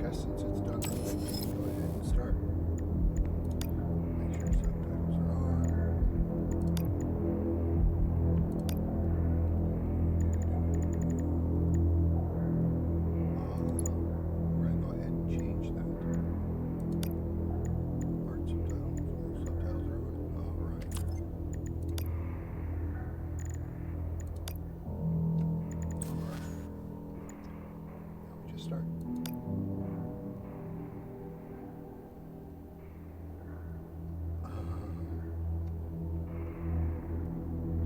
guess since it's done recording, we can go ahead and start. Make sure subtitles are on. We're going to go ahead and change that. Art subtitles. Subtitles are on. Alright. Now we just start.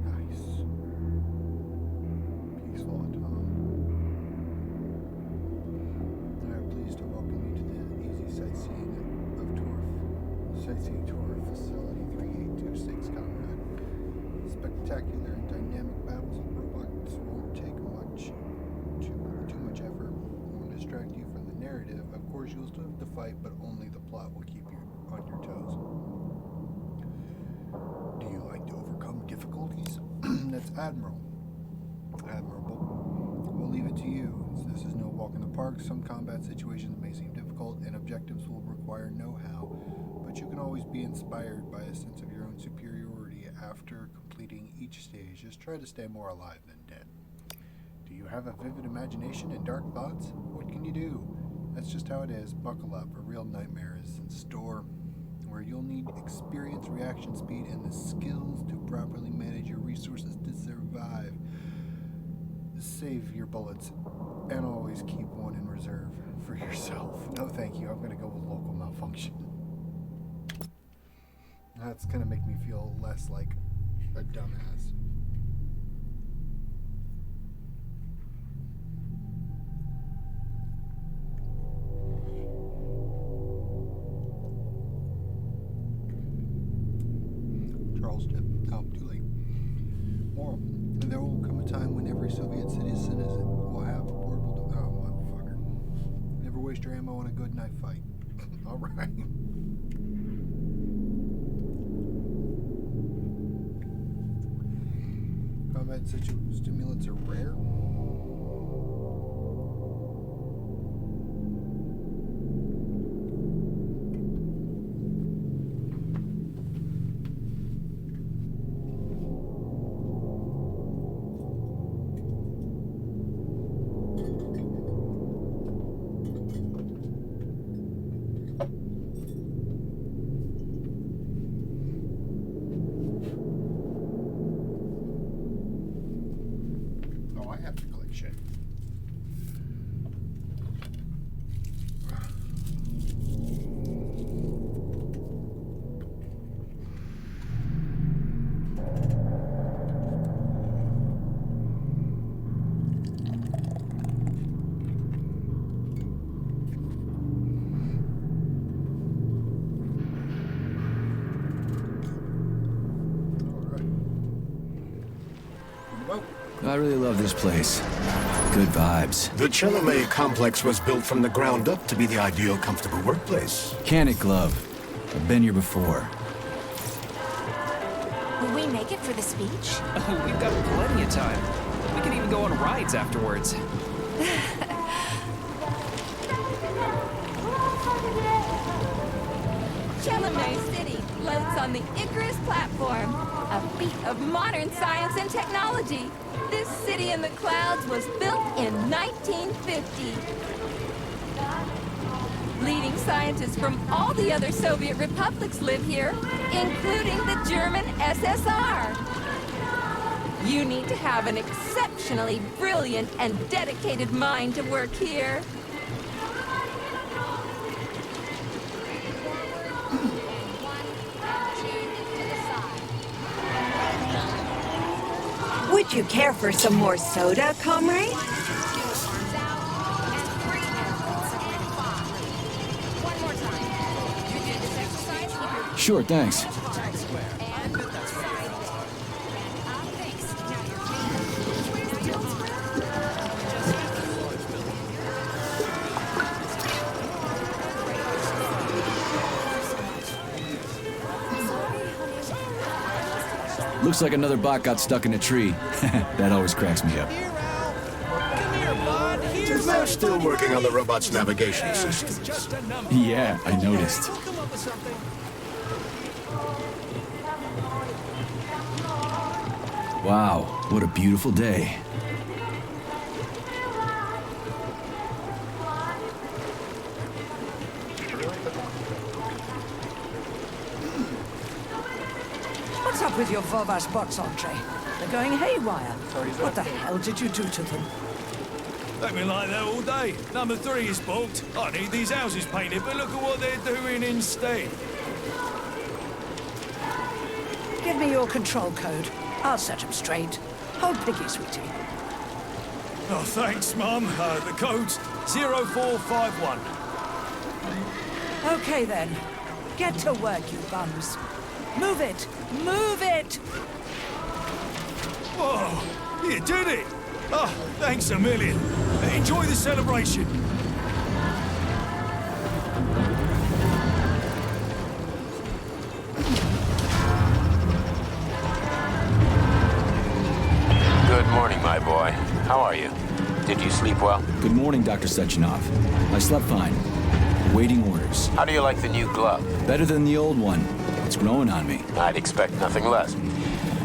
Nice. Peaceful autumn. I am pleased to welcome you to the Easy Sightseeing of Torf. Sightseeing Tour Facility 3826, Conrad. Spectacular and dynamic battles of robots won't take too much effort. Won't distract you from the narrative. Of course, you'll still have to fight, but only the plot will keep you on your toes. Do you like to overcome difficulties? That's admirable. We'll leave it to you. This is no walk in the park. Some combat situations may seem difficult, and objectives will require know-how, but you can always be inspired by a sense of your own superiority after completing each stage. Just try to stay more alive than dead. Do you have a vivid imagination and dark thoughts? What can you do? That's just how it is. Buckle up. A real nightmare is in store, where you'll need experience, reaction speed, and the skills to properly manage your resources to survive. Save your bullets, and always keep one in reserve for yourself. No thank you, I'm going to go with local malfunction. That's going to make me feel less like a dumbass. Charles tip. Oh, too late. Moral. There will come a time when every Soviet citizen will have a portable oh, motherfucker. Never waste your ammo on a good knife fight. Alright. Combat stimulants are rare. I really love this place. Good vibes. The Chelome complex was built from the ground up to be the ideal, comfortable workplace. Can it, Glove? I've been here before. Will we make it for the speech? Oh, we've got plenty of time. We can even go on rides afterwards. Chelome City floats on the Icarus platform, a feat of modern science and technology. This city in the clouds was built in 1950. Leading scientists from all the other Soviet republics live here, including the German SSR. You need to have an exceptionally brilliant and dedicated mind to work here. Would you care for some more soda, comrade? Sure, thanks. Looks like another bot got stuck in a tree. That always cracks me up. Come here, bud. Here's Devotion Still working on the robot's navigation systems. Yeah, I noticed. Wow, what a beautiful day. What's up with your Vovas bots, Andre? They're going haywire. What the hell did you do to them? They've been like that all day. Number 3 is booked. I need these houses painted, but look at what they're doing instead. Give me your control code. I'll set them straight. Hold Piggy, sweetie. Oh, thanks, Mum. The code's 0451. Okay, then. Get to work, you bums. Move it! Move it! Whoa, you did it! Oh, thanks a million. Enjoy the celebration. Good morning, my boy. How are you? Did you sleep well? Good morning, Dr. Sechenov. I slept fine. Waiting orders. How do you like the new glove? Better than the old one. It's growing on me. I'd expect nothing less.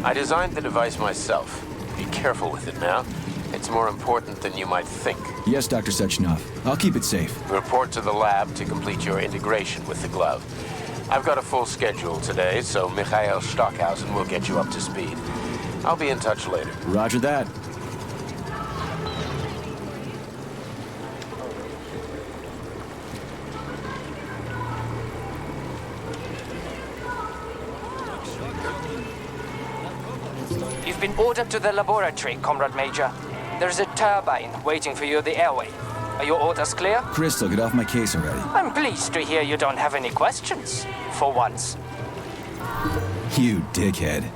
I designed the device myself. Be careful with it now. It's more important than you might think. Yes, Dr. Sechenov. I'll keep it safe. Report to the lab to complete your integration with the glove. I've got a full schedule today, so Mikhail Stockhausen will get you up to speed. I'll be in touch later. Roger that. You've been ordered to the laboratory, Comrade Major. There's a turbine waiting for you at the airway. Are your orders clear? Crystal, get off my case already. I'm pleased to hear you don't have any questions. For once. You dickhead.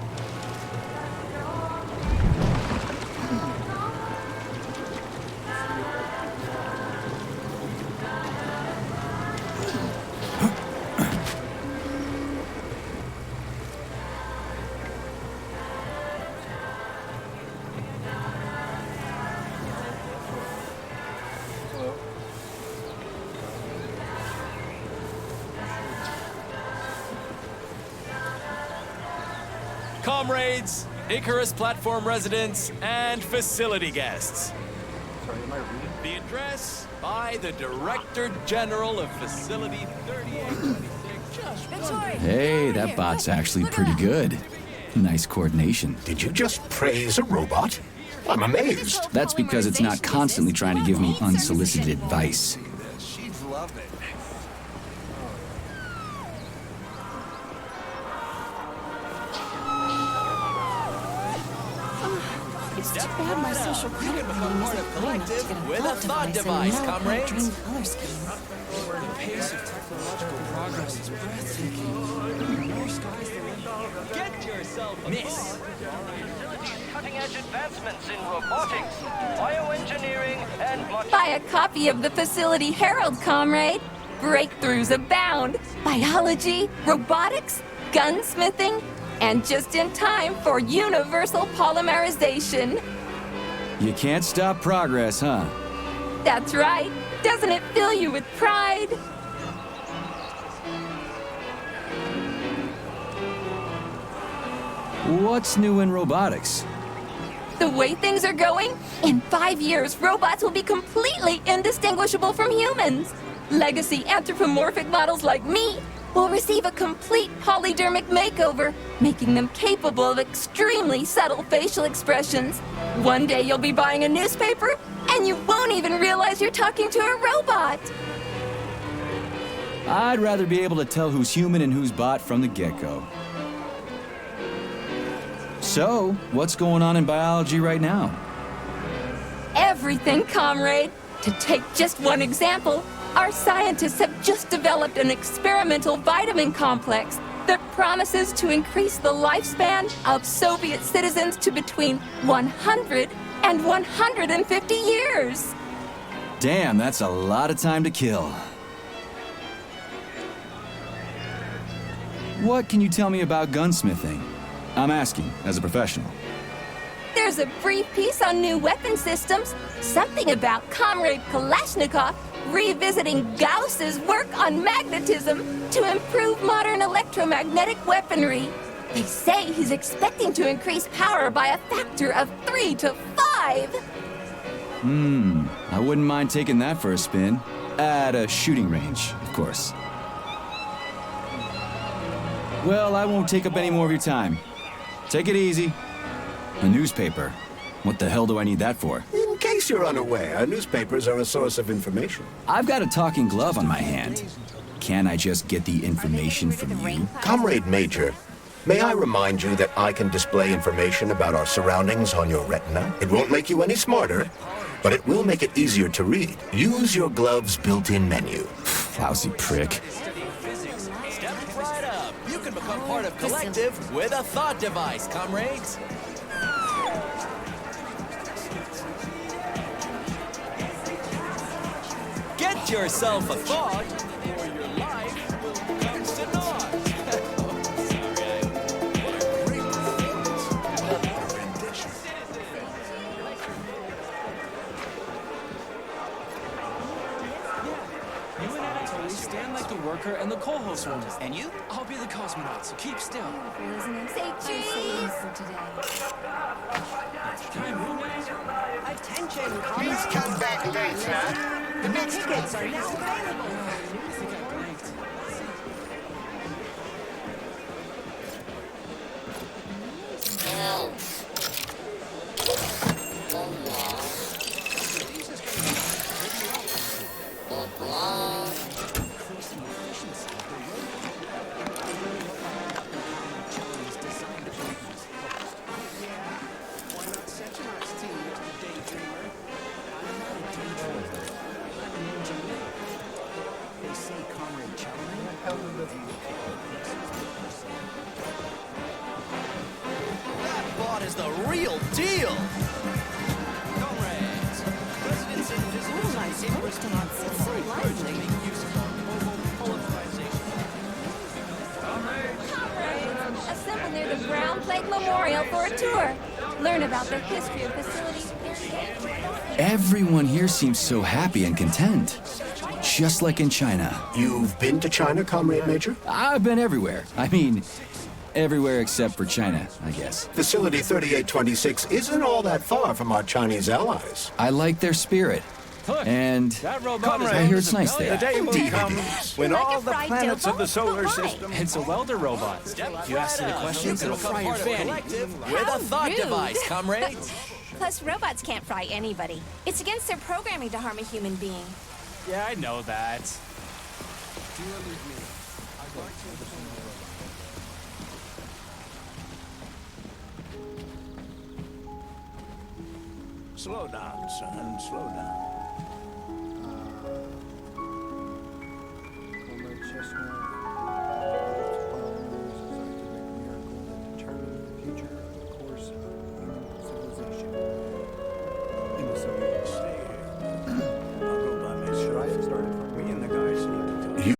Comrades, Icarus platform residents, and facility guests. Sorry, am I reading? The address by the Director General of Facility 3826. Hey, that bot's actually pretty good. Nice coordination. Did you just praise a robot? I'm amazed. That's because it's not constantly trying to give me unsolicited advice. She'd love it. It's too bad my social credit rating isn't high enough to get a with a thought thought device device, and comrades. drain color scheme. The pace of technological progress is breathtaking. More skies the limit. Get yourself a miss. Cutting-edge advancements in robotics, bioengineering, and much. Buy a copy of the Facility Herald, comrade. Breakthroughs abound. Biology, robotics, gunsmithing, and just in time for universal polymerization. You can't stop progress, huh? That's right. Doesn't it fill you with pride? What's new in robotics? The way things are going, in 5 years, robots will be completely indistinguishable from humans. Legacy anthropomorphic models like me will receive a complete polydermic makeover, making them capable of extremely subtle facial expressions. One day you'll be buying a newspaper, and you won't even realize you're talking to a robot. I'd rather be able to tell who's human and who's bot from the get-go. So, what's going on in biology right now? Everything, comrade. To take just one example, our scientists have just developed an experimental vitamin complex that promises to increase the lifespan of Soviet citizens to between 100 and 150 years. Damn, that's a lot of time to kill. What can you tell me about gunsmithing? I'm asking, as a professional. There's There's a brief piece on new weapon systems, something about Comrade Kalashnikov revisiting Gauss's work on magnetism to improve modern electromagnetic weaponry. They say he's expecting to increase power by a factor of 3 to 5. I wouldn't mind taking that for a spin. At a shooting range, of course. Well, I won't take up any more of your time. Take it easy. A newspaper. What the hell do I need that for? In case you're unaware, newspapers are a source of information. I've got a talking glove on my hand. Can't I just get the information from you? Comrade Major, may I remind you that I can display information about our surroundings on your retina? It won't make you any smarter, but it will make it easier to read. Use your glove's built-in menu. Lousy prick. Step right up. You can become part of Collective with a thought device, comrades. Get yourself a thought, or your life will come to naught. You and Anatoly stand like the worker and the co-host woman. And you? I'll be the cosmonaut, so keep still. Say cheese! Attention, Please come back later. tickets are now available. That bot is the real deal. Comrades, residents in visitors in response to make use of our mobile polarization. Comrades, assemble near the Brown Plague Memorial for a tour. Learn about the history of facilities. Everyone here seems so happy and content. Just like in China. You've been to China, Comrade Major? I've been everywhere. I mean, everywhere except for China, I guess. Facility 3826 isn't all that far from our Chinese allies. I like their spirit. And I hear it's nice there. The day will come when all the fried planets dough of the solar pie. system... It's a welder robot. You ask it a question, it'll fry your fanny. With a thought rude. device, comrades. Plus, robots can't fry anybody. It's against their programming to harm a human being. Yeah, I know that. Slow down, son, slow down. Comrade Chestnut, followers designed to make a miracle that determined the future of the course of human civilization. In the Soviet Stay here. I'll go by myself. Should I have started from Me and the guys need to talk. You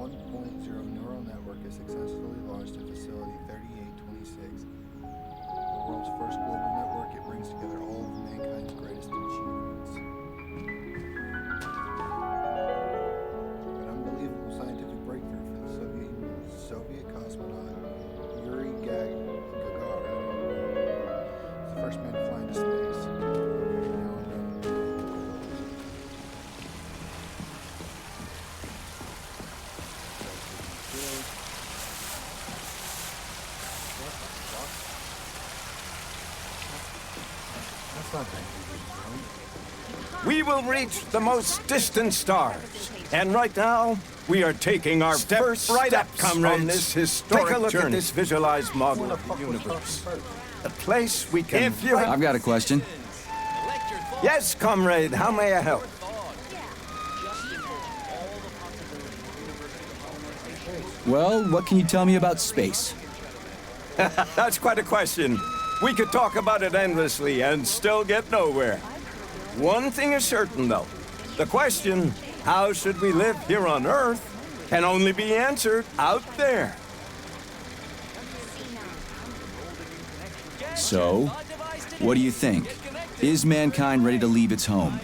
1.0 neural network is successfully launched at Facility 3826. The world's first global network, it brings together all of mankind's greatest achievements. An unbelievable scientific breakthrough for the Soviet cosmonaut Yuri Gagarin. The first man to fly into space. We will reach the most distant stars. And right now, we are taking our first step, comrades, on this historic journey. Take a look at this visualized model of the universe. A place we can... I've got a question. Yes, comrade, how may I help? Well, what can you tell me about space? That's quite a question. We could talk about it endlessly and still get nowhere. One thing is certain, though. The question, how should we live here on Earth, can only be answered out there. So, what do you think? Is mankind ready to leave its home?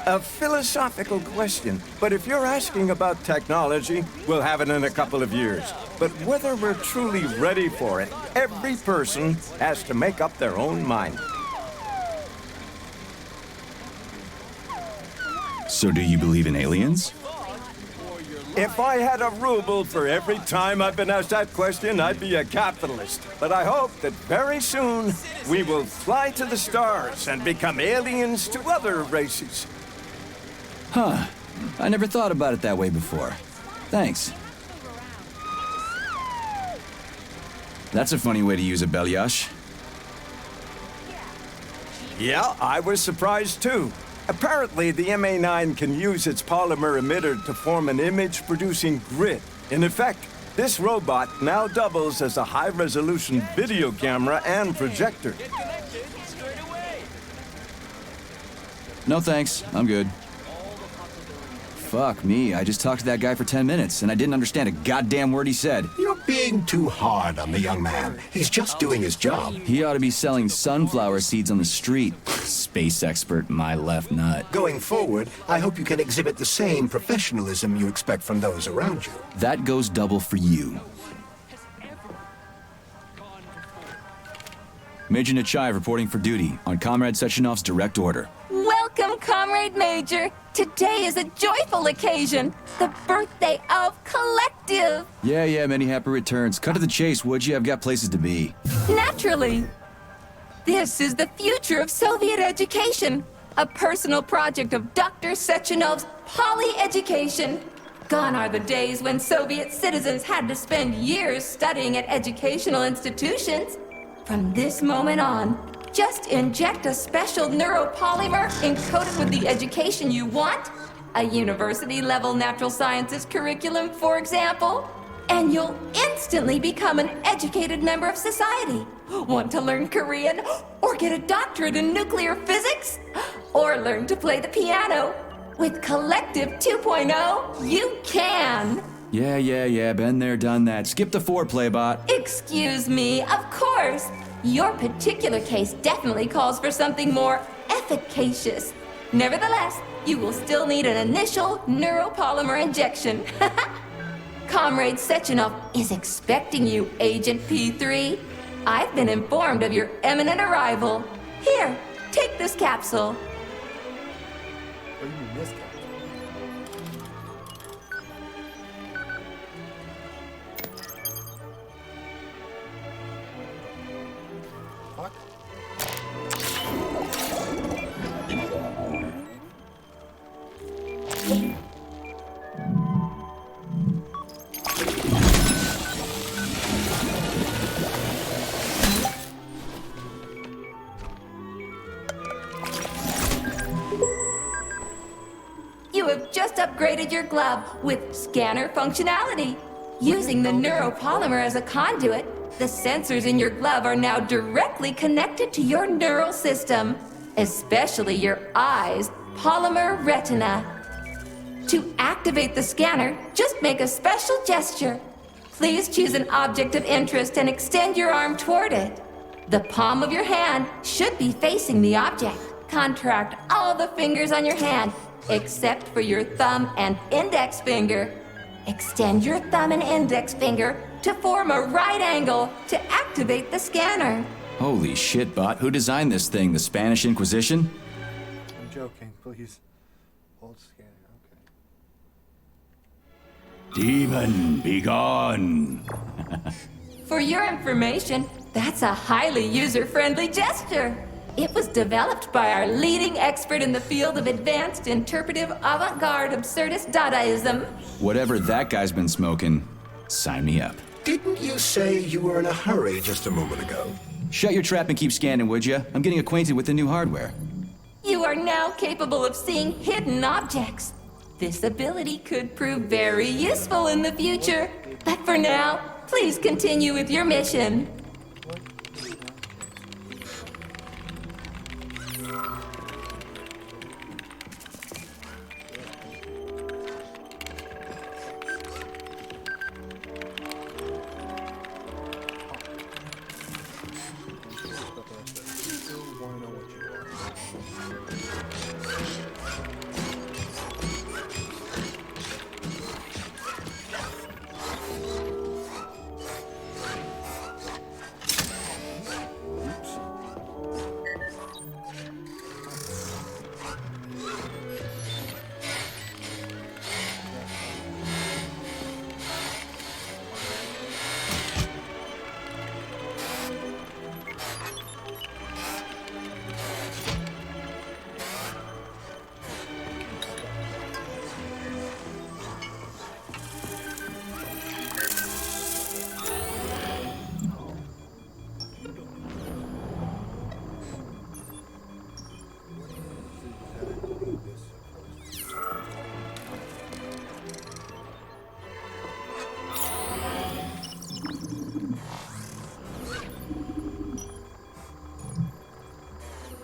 A philosophical question, but if you're asking about technology, we'll have it in a couple of years. But whether we're truly ready for it, every person has to make up their own mind. So do you believe in aliens? If I had a ruble for every time I've been asked that question, I'd be a capitalist. But I hope that very soon we will fly to the stars and become aliens to other races. Huh. I never thought about it that way before. Thanks. That's a funny way to use a Belyash. Yeah, I was surprised too. Apparently, the MA9 can use its polymer emitter to form an image-producing grid. In effect, this robot now doubles as a high-resolution video camera and projector. No thanks, I'm good. Fuck me, I just talked to that guy for 10 minutes, and I didn't understand a goddamn word he said. You're being too hard on the young man. He's just doing his job. He ought to be selling sunflower seeds on the street. Space expert, my left nut. Going forward, I hope you can exhibit the same professionalism you expect from those around you. That goes double for you. Major Nechayev reporting for duty on Comrade Sechenov's direct order. Welcome, Comrade Major. Today is a joyful occasion. The birthday of Collective. Yeah, many happy returns. Cut to the chase, would you? I've got places to be. Naturally. This is the future of Soviet education. A personal project of Dr. Sechenov's Poly-Education. Gone are the days when Soviet citizens had to spend years studying at educational institutions. From this moment on, just inject a special neuropolymer encoded with the education you want, a university-level natural sciences curriculum, for example, and you'll instantly become an educated member of society. Want to learn Korean, or get a doctorate in nuclear physics, or learn to play the piano? With Collective 2.0, you can! Yeah, been there, done that. Skip the foreplay, bot. Excuse me, of course. Your particular case definitely calls for something more efficacious. Nevertheless, you will still need an initial neuropolymer injection. Comrade Sechenov is expecting you, Agent P3. I've been informed of your imminent arrival. Here, take this capsule. What do you mean this guy? Fuck. You have just upgraded your glove with scanner functionality. Using the neuropolymer as a conduit, the sensors in your glove are now directly connected to your neural system, especially your eyes' polymer retina. To activate the scanner, just make a special gesture. Please choose an object of interest and extend your arm toward it. The palm of your hand should be facing the object. Contract all the fingers on your hand, except for your thumb and index finger. Extend your thumb and index finger to form a right angle to activate the scanner. Holy shit, Bot. Who designed this thing? The Spanish Inquisition? I'm joking, please. Hold scanner, okay. Demon, be gone. For your information, that's a highly user-friendly gesture. It was developed by our leading expert in the field of advanced interpretive avant-garde absurdist Dadaism. Whatever that guy's been smoking, sign me up. Didn't you say you were in a hurry just a moment ago? Shut your trap and keep scanning, would you? I'm getting acquainted with the new hardware. You are now capable of seeing hidden objects. This ability could prove very useful in the future. But for now, please continue with your mission.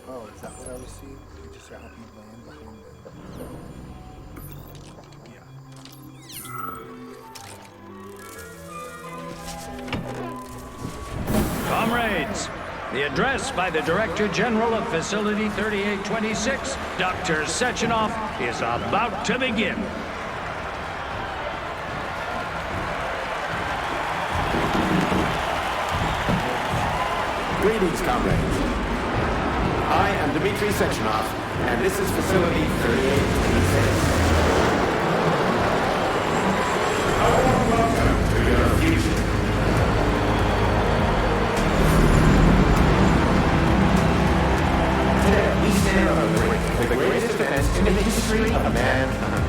Oh, is that what I was seeing? It just happened to land behind the... Comrades, the address by the Director General of Facility 3826, Dr. Sechenov, is about to begin. Greetings, comrades. I am Dmitry Sechenov, and this is Facility 3826. A warm welcome to your future. Today, we stand on the brink of the greatest event in the history of mankind.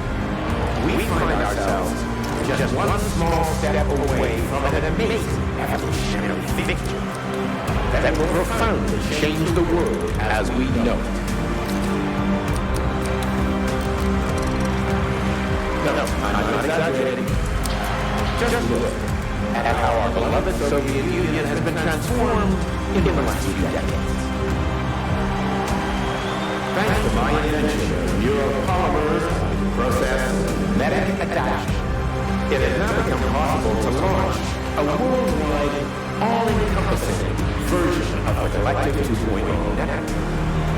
We find ourselves just one small step away from an amazing evolutionary victory that will profoundly change the world as we know it. No, I'm not exaggerating. Just look at how our beloved Soviet Union has been transformed in the last few decades. Thanks to my invention of neuropolymers, process, medic adaptation, it has now become possible to launch a worldwide, all-encompassing version of the Collective 2.0 network.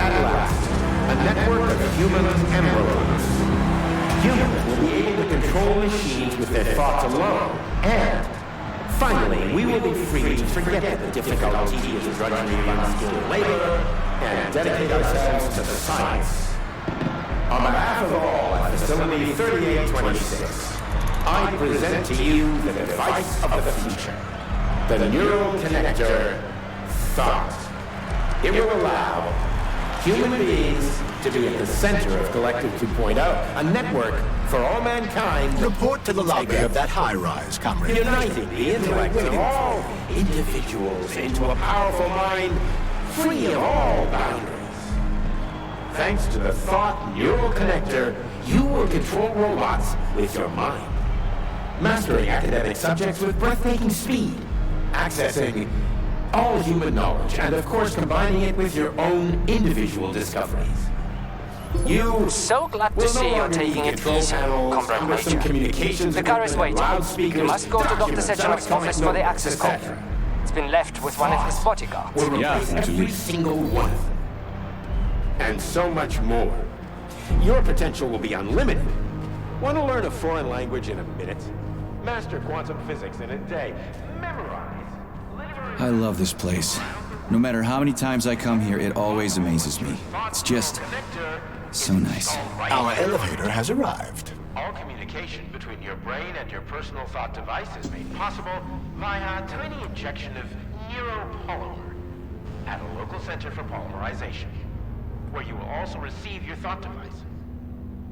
At last, a network of humans and robots. Humans will be able to control machines with their thoughts alone, and finally, we will be free to forget the difficulty of drudgery of unskilled labor and dedicate ourselves to science. On behalf of all at Facility 3826, I present to you the device of the future, the neural connector thought. It will allow human beings to be at the center of Collective 2.0, a network for all mankind. Report to the lobby of that high-rise, comrade. Uniting the intellect of all individuals into a powerful mind, free of all boundaries. Thanks to the Thought Neural Connector, you will control robots with your mind, mastering academic subjects with breathtaking speed, accessing all human knowledge, and of course combining it with your own individual discoveries. You So glad to will see no you're longer taking need it control easy, panels, Comrade cumbersome Major. communications The car is equipment, waiting. loudspeakers, You must go to Dr. documents, Sechenov's office for the access code. etc. It's been left with one of his bodyguards. We'll replace every single one of them. And so much more. Your potential will be unlimited. Want to learn a foreign language in a minute? Master quantum physics in a day. Memorize. I love this place. No matter how many times I come here, it always amazes me. It's just so nice. Our elevator has arrived. All communication between your brain and your personal thought device is made possible via a tiny injection of neuropolymer at a local center for polymerization, where you will also receive your thought device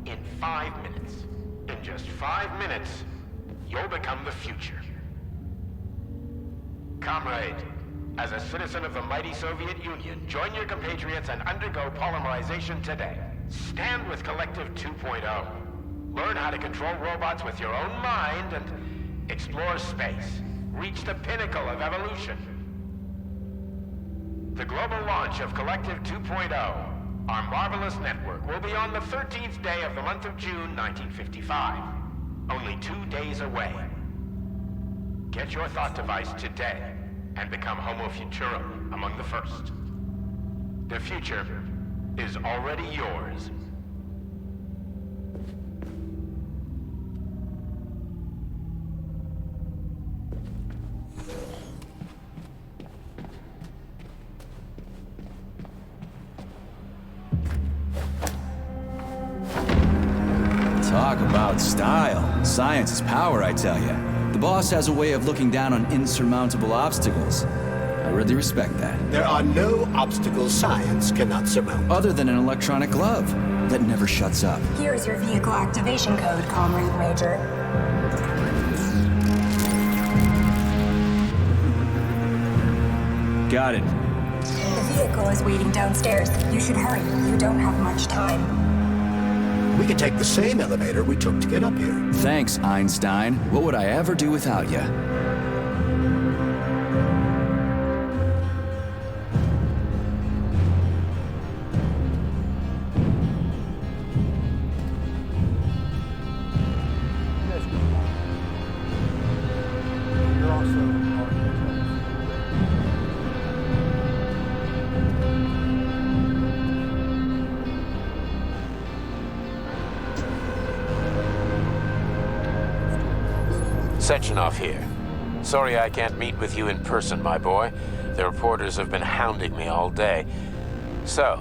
in 5 minutes. In just 5 minutes, you'll become the future. Comrade, as a citizen of the mighty Soviet Union, join your compatriots and undergo polymerization today. Stand with Collective 2.0. Learn how to control robots with your own mind and explore space. Reach the pinnacle of evolution. The global launch of Collective 2.0, our marvelous network, will be on the 13th day of the month of June, 1955. Only 2 days away. Get your thought device today and become Homo Futurum among the first. The future is already yours. Talk about style. Science is power, I tell you. The boss has a way of looking down on insurmountable obstacles. I really respect that. There are no obstacles science cannot surmount. Other than an electronic glove that never shuts up. Here's your vehicle activation code, Comrade Major. Got it. The vehicle is waiting downstairs. You should hurry. You don't have much time. We can take the same elevator we took to get up here. Thanks, Einstein. What would I ever do without you? You're also Sechenov here. Sorry I can't meet with you in person, my boy. The reporters have been hounding me all day. So,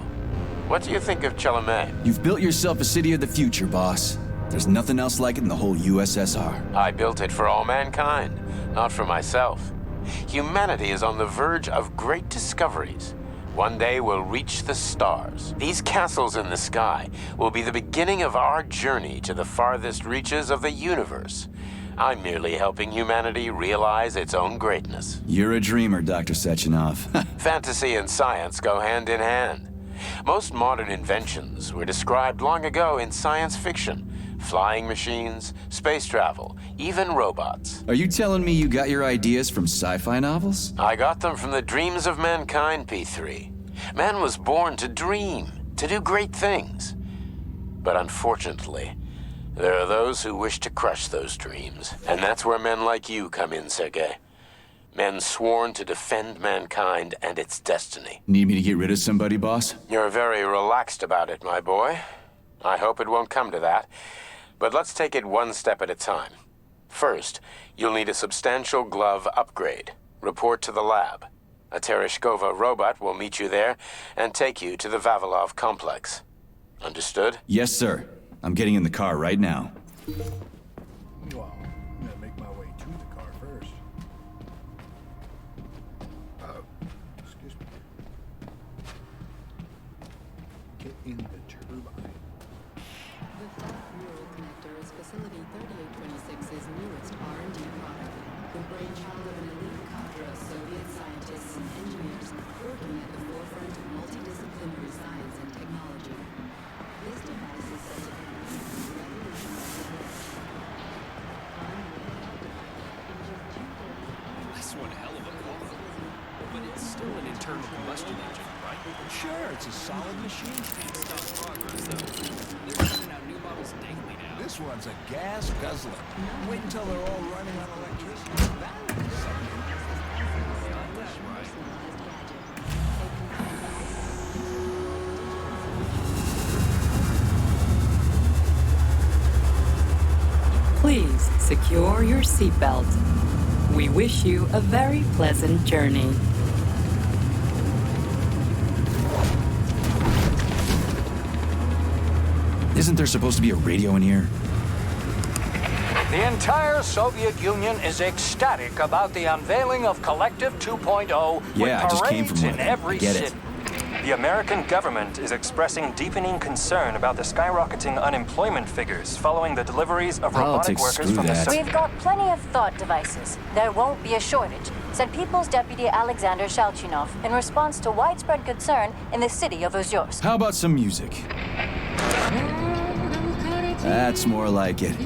what do you think of Chalamet? You've built yourself a city of the future, boss. There's nothing else like it in the whole USSR. I built it for all mankind, not for myself. Humanity is on the verge of great discoveries. One day we'll reach the stars. These castles in the sky will be the beginning of our journey to the farthest reaches of the universe. I'm merely helping humanity realize its own greatness. You're a dreamer, Dr. Sechenov. Fantasy and science go hand in hand. Most modern inventions were described long ago in science fiction. Flying machines, space travel, even robots. Are you telling me you got your ideas from sci-fi novels? I got them from the dreams of mankind, P3. Man was born to dream, to do great things. But unfortunately, there are those who wish to crush those dreams. And that's where men like you come in, Sergei. Men sworn to defend mankind and its destiny. Need me to get rid of somebody, boss? You're very relaxed about it, my boy. I hope it won't come to that. But let's take it one step at a time. First, you'll need a substantial glove upgrade. Report to the lab. A Tereshkova robot will meet you there and take you to the Vavilov complex. Understood? Yes, sir. I'm getting in the car right now. Well, I'm gonna make my way to the car first. Excuse me. Get in the turbine. The Fast Neural Connector is Facility 3826's newest R&D product, the brainchild of an elite cadre of Soviet scientists and engineers working at the forefront of multidisciplinary science and technology. This device is said to That's one hell of a car. But it's still an internal combustion engine, right? Sure, it's a solid machine. This one's a gas guzzler. Wait until they're all running on electricity. Please secure your seatbelt. We wish you a very pleasant journey. Isn't there supposed to be a radio in here? The entire Soviet Union is ecstatic about the unveiling of Collective 2.0 Yeah, I with just came from parades one in of them. every I get city. it. The American government is expressing deepening concern about the skyrocketing unemployment figures following the deliveries of robotic Politics, workers screw from that. the... We've got plenty of thought devices. There won't be a shortage, said People's Deputy Alexander Shalchinov in response to widespread concern in the city of Ozyorsk. How about some music? That's more like it.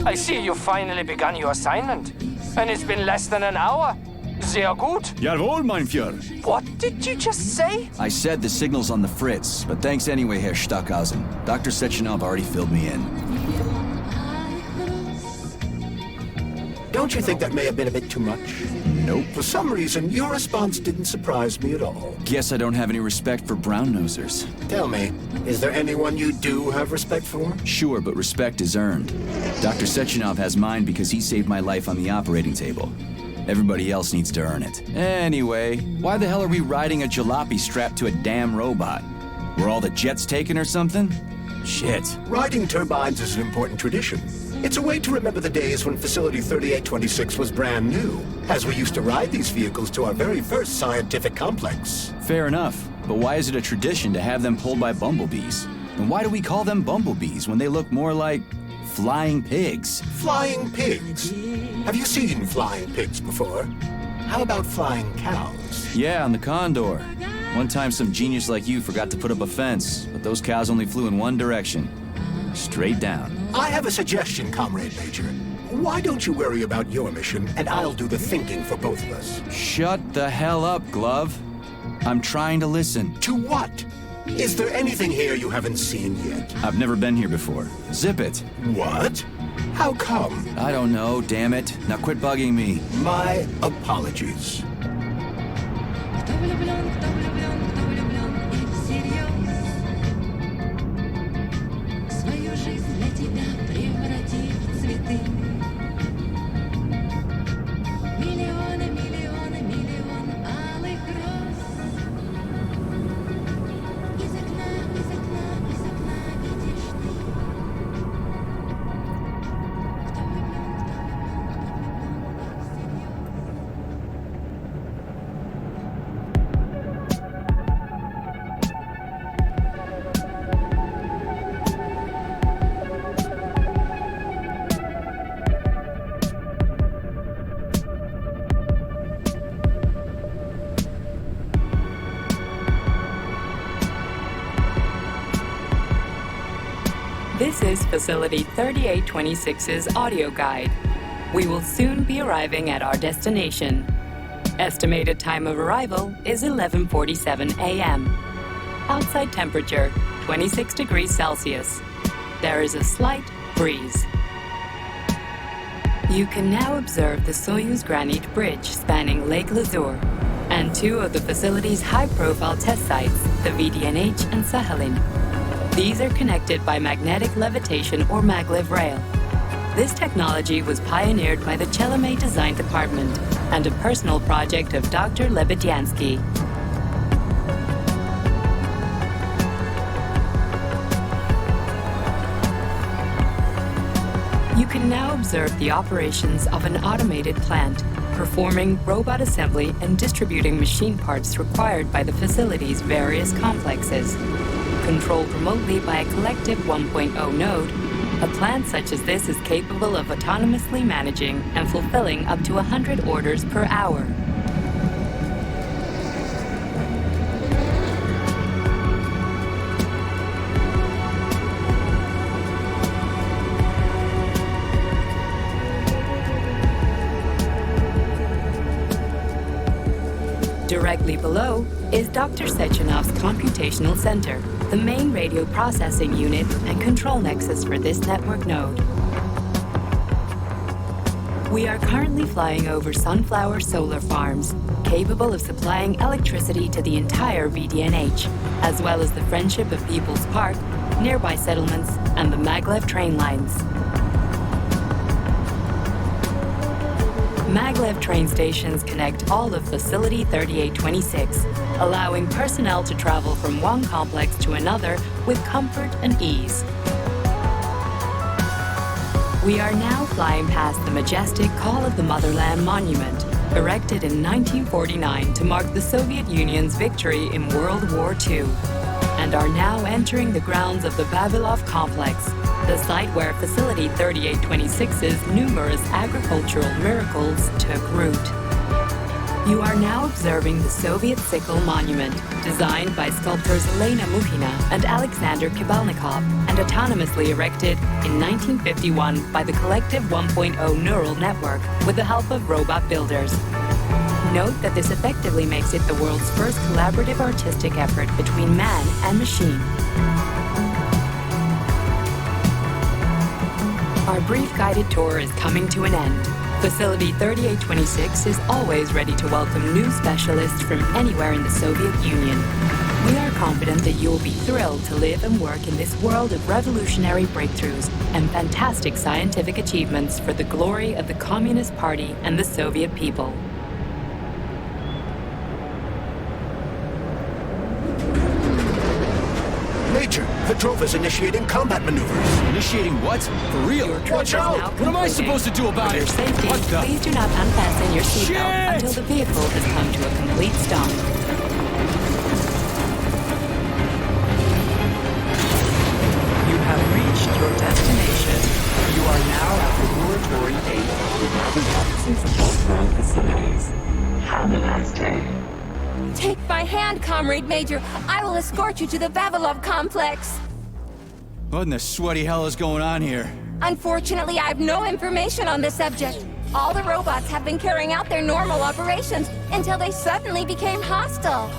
I see you finally begun your assignment. And it's been less than an hour. Sehr gut. Jawohl, mein Führer. What did you just say? I said the signal's on the fritz, but thanks anyway, Herr Stockhausen. Dr. Sechenov already filled me in. Don't you think that may have been a bit too much? Nope. For some reason, your response didn't surprise me at all. Guess I don't have any respect for brown-nosers. Tell me, is there anyone you do have respect for? Sure, but respect is earned. Dr. Sechenov has mine because he saved my life on the operating table. Everybody else needs to earn it. Anyway, why the hell are we riding a jalopy strapped to a damn robot? Were all the jets taken or something? Shit. Riding turbines is an important tradition. It's a way to remember the days when Facility 3826 was brand new, as we used to ride these vehicles to our very first scientific complex. Fair enough, but why is it a tradition to have them pulled by bumblebees? And why do we call them bumblebees when they look more like flying pigs? Flying pigs? Have you seen flying pigs before? How about flying cows? Yeah, on the Condor. One time some genius like you forgot to put up a fence, but those cows only flew in one direction. Straight down. I have a suggestion, Comrade Major. Why don't you worry about your mission, and I'll do the thinking for both of us? Shut the hell up, Glove. I'm trying to listen. To what? Is there anything here you haven't seen yet? I've never been here before. Zip it. What? How come? I don't know, damn it. Now quit bugging me. My apologies. This is Facility 3826's audio guide. We will soon be arriving at our destination. Estimated time of arrival is 11:47 a.m. Outside temperature, 26 degrees Celsius. There is a slight breeze. You can now observe the Soyuz Granite Bridge spanning Lake Lazur and two of the facility's high-profile test sites, the VDNH and Sakhalin. These are connected by magnetic levitation or maglev rail. This technology was pioneered by the Chelomey Design Department and a personal project of Dr. Lebedyansky. You can now observe the operations of an automated plant, performing robot assembly and distributing machine parts required by the facility's various complexes. controlled remotely by a Collective 1.0 node, a plant such as this is capable of autonomously managing and fulfilling up to 100 orders per hour. Directly below is Dr. Sechenov's computational center, the main radio processing unit and control nexus for this network node. We are currently flying over Sunflower solar farms, capable of supplying electricity to the entire VDNH, as well as the Friendship of People's Park, nearby settlements, and the Maglev train lines. Maglev train stations connect all of Facility 3826, allowing personnel to travel from one complex to another with comfort and ease. We are now flying past the majestic Call of the Motherland monument, erected in 1949 to mark the Soviet Union's victory in World War II, and are now entering the grounds of the Vavilov complex, the site where Facility 3826's numerous agricultural miracles took root. You are now observing the Soviet Sickle Monument, designed by sculptors Elena Mukhina and Alexander Kibalnikov, and autonomously erected in 1951 by the Collective 1.0 neural network with the help of robot builders. Note that this effectively makes it the world's first collaborative artistic effort between man and machine. Our brief guided tour is coming to an end. Facility 3826 is always ready to welcome new specialists from anywhere in the Soviet Union. We are confident that you will be thrilled to live and work in this world of revolutionary breakthroughs and fantastic scientific achievements for the glory of the Communist Party and the Soviet people. Major, Petrov is initiating combat maneuvers. Initiating what? For real? Watch out! What am I supposed to do about For it? your safety, What the? please do not unfasten your seatbelt until the vehicle has come to a complete stop. You have reached your destination. You are now at Laboratory 8. The offices of both ground facilities. Have a nice day. Take my hand, Comrade Major. I will escort you to the Vavilov complex. What in the sweaty hell is going on here? Unfortunately, I have no information on the subject. All the robots have been carrying out their normal operations until they suddenly became hostile.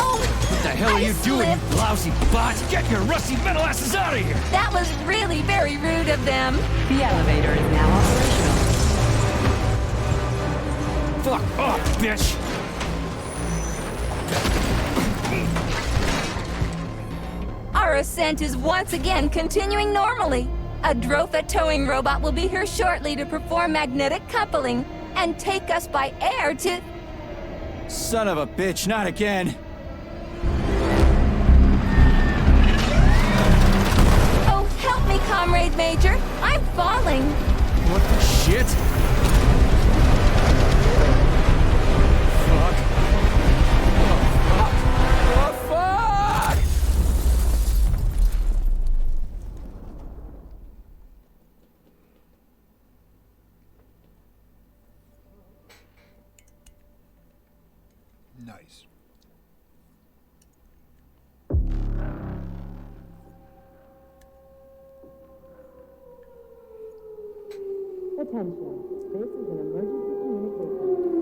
Oh! What the hell are you doing, slipped. you lousy bot? Get your rusty metal asses out of here! That was really very rude of them. The elevator is now operational. Fuck off, bitch! Our ascent is once again continuing normally. A Drofa towing robot will be here shortly to perform magnetic coupling and take us by air to... Son of a bitch, not again. Oh, help me, Comrade Major. I'm falling. What the shit? Fuck. Oh, fuck! Nice. Attention. This is an emergency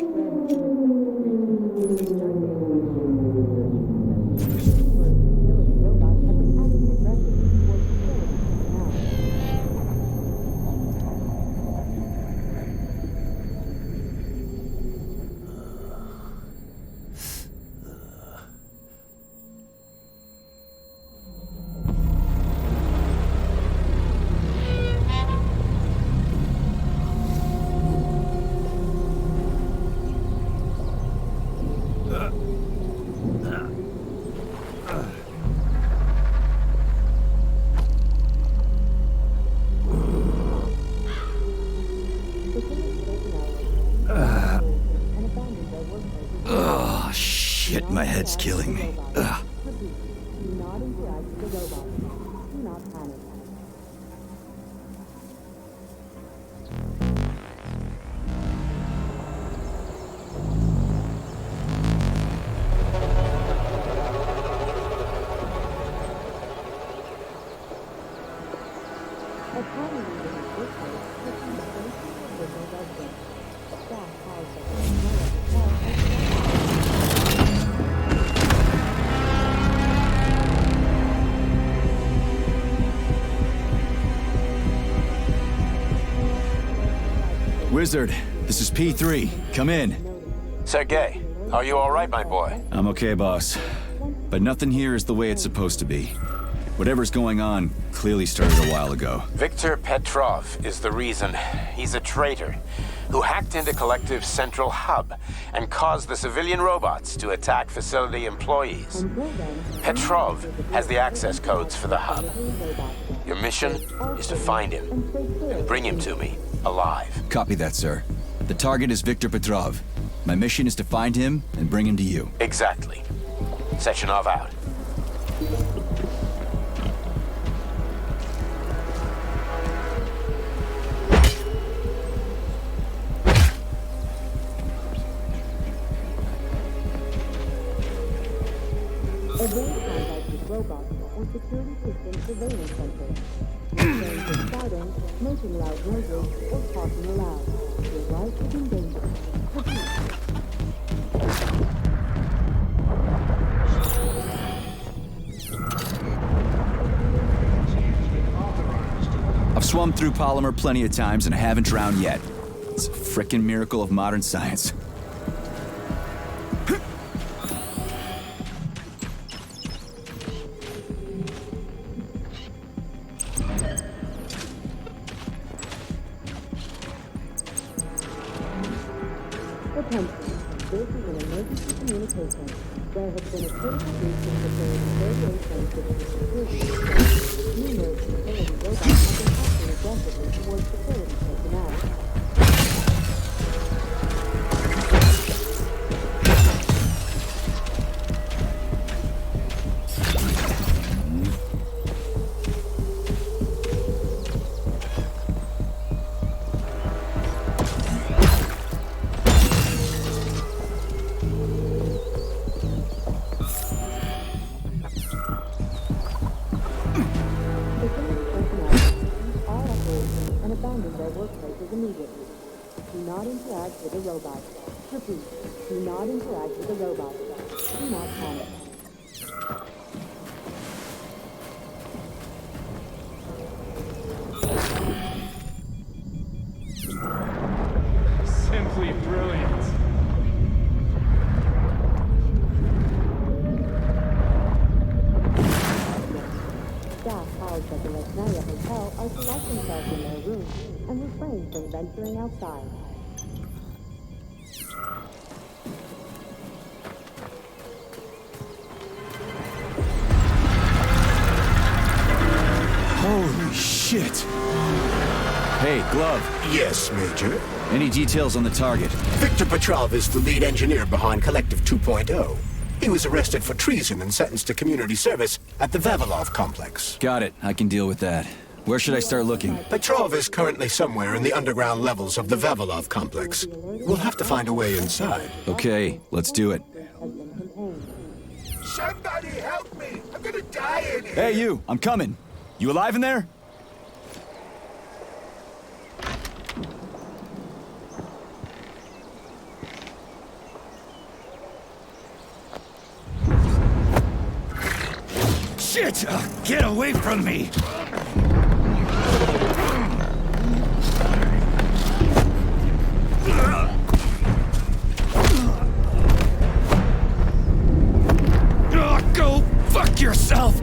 Shit, my head's killing me. Ugh. Do not interact with the robot. Do not panic. Wizard, this is P3. Come in. Sergei, are you all right, my boy? I'm okay, boss. But nothing here is the way it's supposed to be. Whatever's going on clearly started a while ago. Victor Petrov is the reason. He's a traitor who hacked into Collective's central hub and caused the civilian robots to attack facility employees. Petrov has the access codes for the hub. Your mission is to find him and bring him to me alive. Copy that, sir. The target is Victor Petrov. My mission is to find him and bring him to you. Exactly. Sechenov out. Avoid contact with robots or security system surveillance center. Refrain from shouting, making loud noises, or talking aloud. Your life is in danger. Repeat. I've swum through polymer plenty of times and I haven't drowned yet. It's a frickin' miracle of modern science. Attention. This is an emergency communication. There has been a critical breach in the facility security. Numerous facility robots have been acting aggressively towards facility personnel. Do not interact with the robot. Repeat, do not interact with the robot. Do not panic. Simply brilliant. Staff housed at the Lesnaya Hotel are to lock themselves in their rooms and refrain from venturing outside. Holy shit! Hey, Glove. Yes, Major? Any details on the target? Victor Petrov is the lead engineer behind Collective 2.0. He was arrested for treason and sentenced to community service at the Vavilov complex. Got it. I can deal with that. Where should I start looking? Petrov is currently somewhere in the underground levels of the Vavilov complex. We'll have to find a way inside. Okay, let's do it. Somebody help me! I'm gonna die in here! Hey, you! I'm coming. You alive in there? Shit! Get away from me! Go fuck yourself!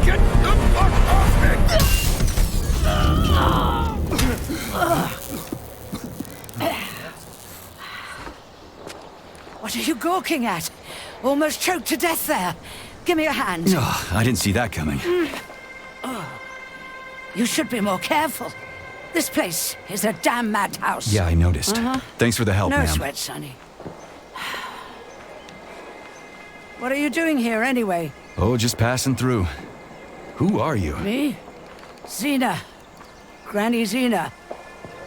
Get the fuck off me! What are you gawking at? Almost choked to death there. Give me your hand. I didn't see that coming. You should be more careful. This place is a damn madhouse. Yeah, I noticed. Uh-huh. Thanks for the help, No ma'am. sweat, Sonny. What are you doing here, anyway? Oh, just passing through. Who are you? Me? Xena. Granny Xena.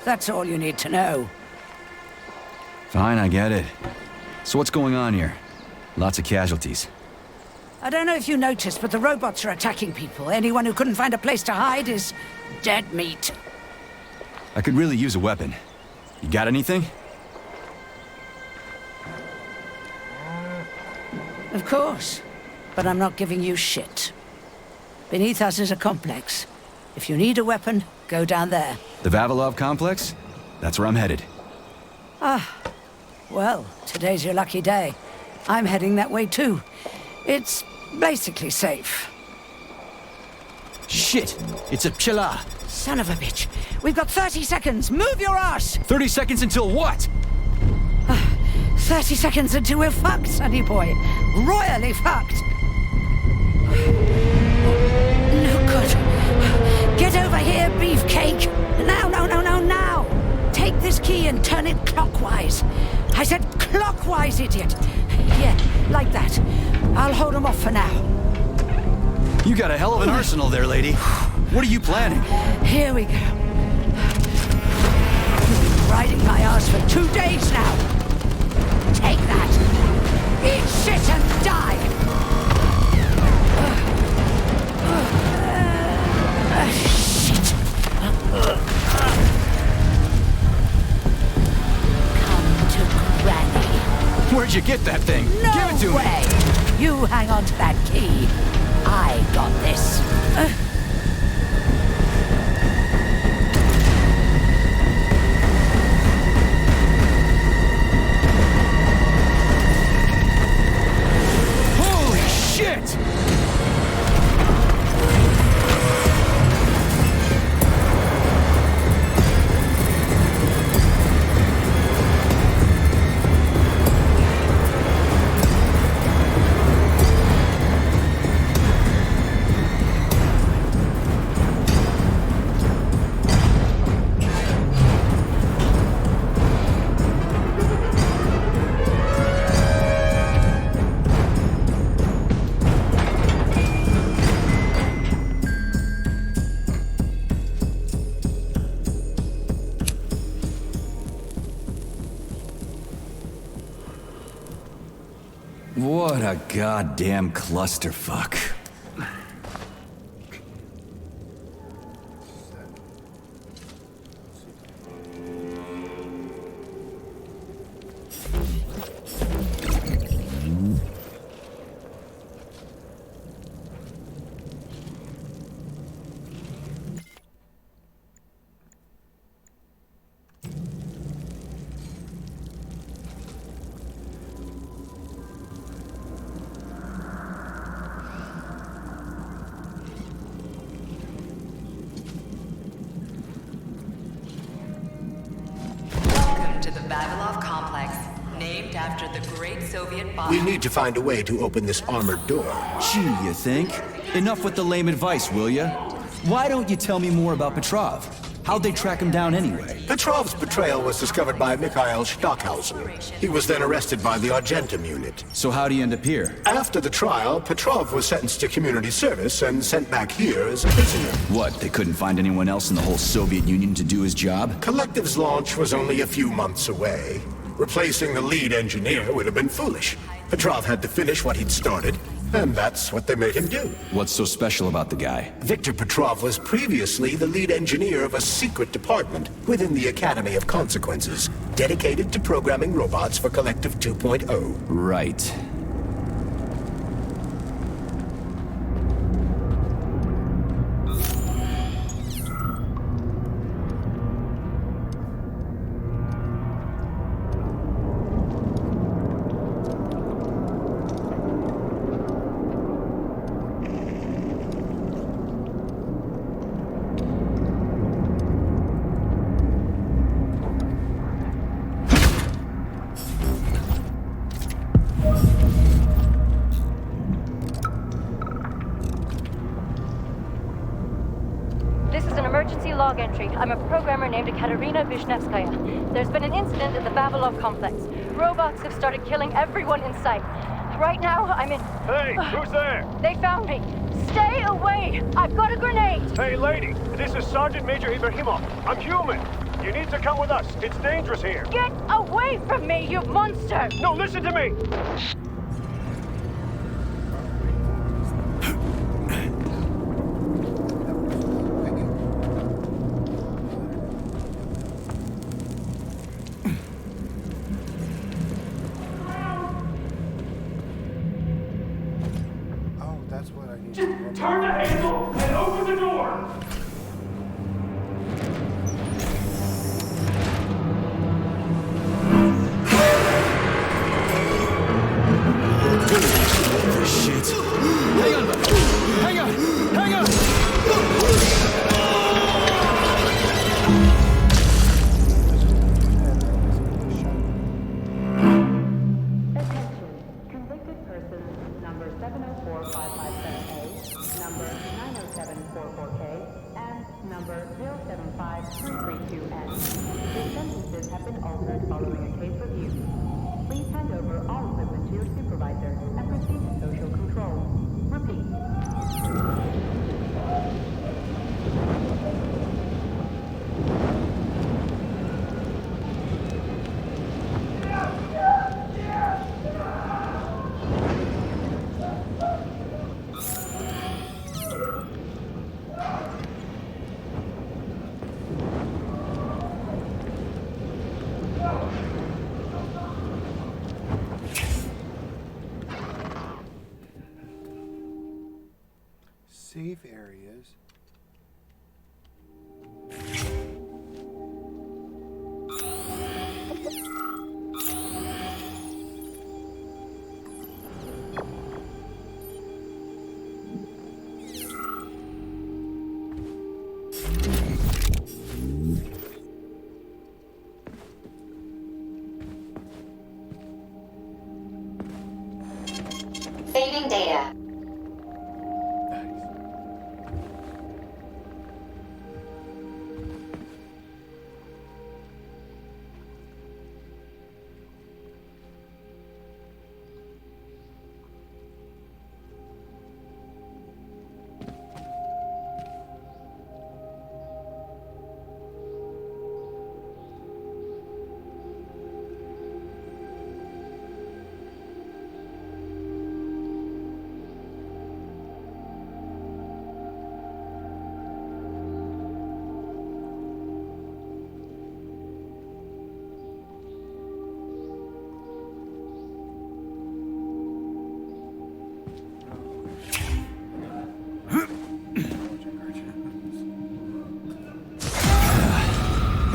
That's all you need to know. Fine, I get it. So what's going on here? Lots of casualties. I don't know if you noticed, but the robots are attacking people. Anyone who couldn't find a place to hide is dead meat. I could really use a weapon. You got anything? Of course. But I'm not giving you shit. Beneath us is a complex. If you need a weapon, go down there. The Vavilov complex? That's where I'm headed. Ah. Well, today's your lucky day. I'm heading that way too. It's basically safe. Shit! It's a Pshila! Son of a bitch. We've got 30 seconds. Move your ass! 30 seconds until what? 30 seconds until we're fucked, sonny boy. Royally fucked. No good. Get over here, beefcake. Now, now. Take this key and turn it clockwise. I said clockwise, idiot. Yeah, like that. I'll hold them off for now. You got a hell of an arsenal there, lady. What are you planning? Here we go. You've been riding my ass for 2 days now. Take that. Eat shit and die. Shit. Come to Granny. Where'd you get that thing? No Give it to way. me. You hang on to that key. I got this. Holy shit! What a goddamn clusterfuck. Welcome to the Vavilov complex, named after the great Soviet bomb. We need to find a way to open this armored door. Gee, you think? Enough with the lame advice, will ya? Why don't you tell me more about Petrov? How'd they track him down anyway? Petrov's betrayal was discovered by Mikhail Stockhausen. He was then arrested by the Argentum unit. So how'd he end up here? After the trial, Petrov was sentenced to community service and sent back here as a prisoner. What, they couldn't find anyone else in the whole Soviet Union to do his job? Collective's launch was only a few months away. Replacing the lead engineer would have been foolish. Petrov had to finish what he'd started, and that's what they made him do. What's so special about the guy? Victor Petrov was previously the lead engineer of a secret department within the Academy of Consequences, dedicated to programming robots for Collective 2.0. Right. I'm a programmer named Katerina Vishnevskaya. There's been an incident in the Vavilov complex. Robots have started killing everyone in sight. Right now, I'm in... Hey, who's there? They found me. Stay away! I've got a grenade! Hey, lady, this is Sergeant Major Ibrahimov. I'm human. You need to come with us. It's dangerous here. Get away from me, you monster! No, listen to me! Turn the handle and open the door! Shit. Hang on, buddy. Hang on! Hang on! Convicted persons number 704557A, number 90744K, and number 075332N. Their sentences have been altered following a case review. Please hand over all equipment to your supervisor and proceed to social control. Repeat. Safe areas. Saving data.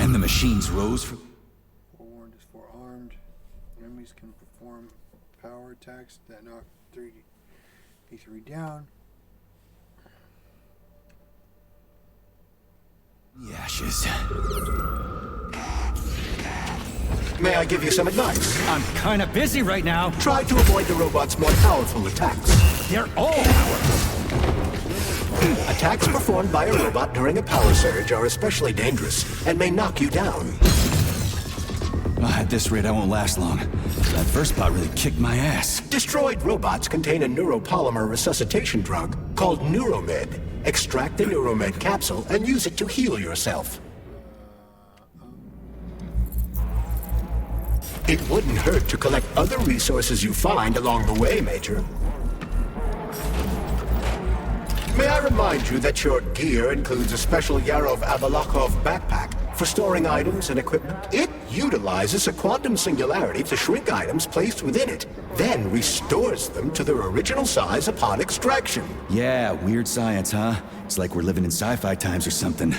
And the machines rose from... Forewarned is forearmed. Enemies can perform power attacks that knock D3 down. The ashes. May I give you some advice? I'm kinda busy right now. Try to avoid the robot's more powerful attacks. They're all powerful. Attacks performed by a robot during a power surge are especially dangerous and may knock you down. At this rate, I won't last long. That first bot really kicked my ass. Destroyed robots contain a neuropolymer resuscitation drug called Neuromed. Extract the Neuromed capsule and use it to heal yourself. It wouldn't hurt to collect other resources you find along the way, Major. May I remind you that your gear includes a special Yarov Avalokov backpack for storing items and equipment? It utilizes a quantum singularity to shrink items placed within it, then restores them to their original size upon extraction. Yeah, weird science, huh? It's like we're living in sci-fi times or something.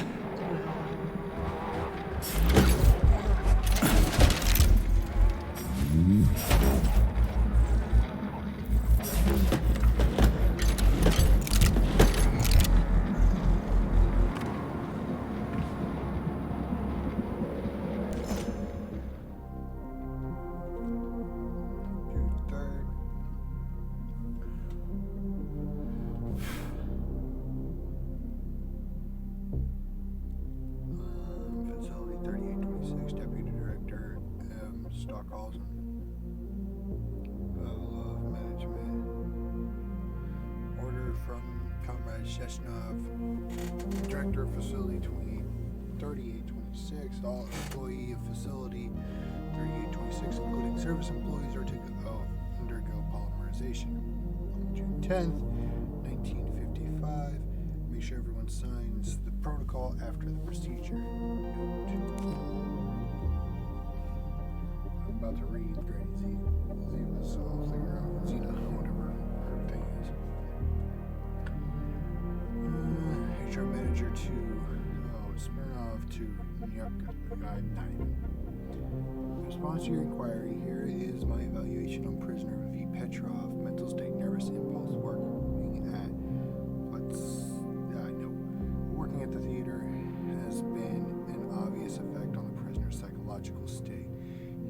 Doc Alden. Level of management. Order from Comrade Sheshnov, Director of Facility 3826. All employee of Facility 3826, including service employees, are to undergo polymerization. On June 10th, 1955. Make sure everyone signs the protocol after the procedure. I'm about to read Granny Zena's figure out Zena, whatever her thing is. HR manager to Smirnov to In response to your inquiry, here is my evaluation on prisoner V. Petrov. Mental state, nervous impulse, working at working at the theater has been an obvious effect on the prisoner's psychological state.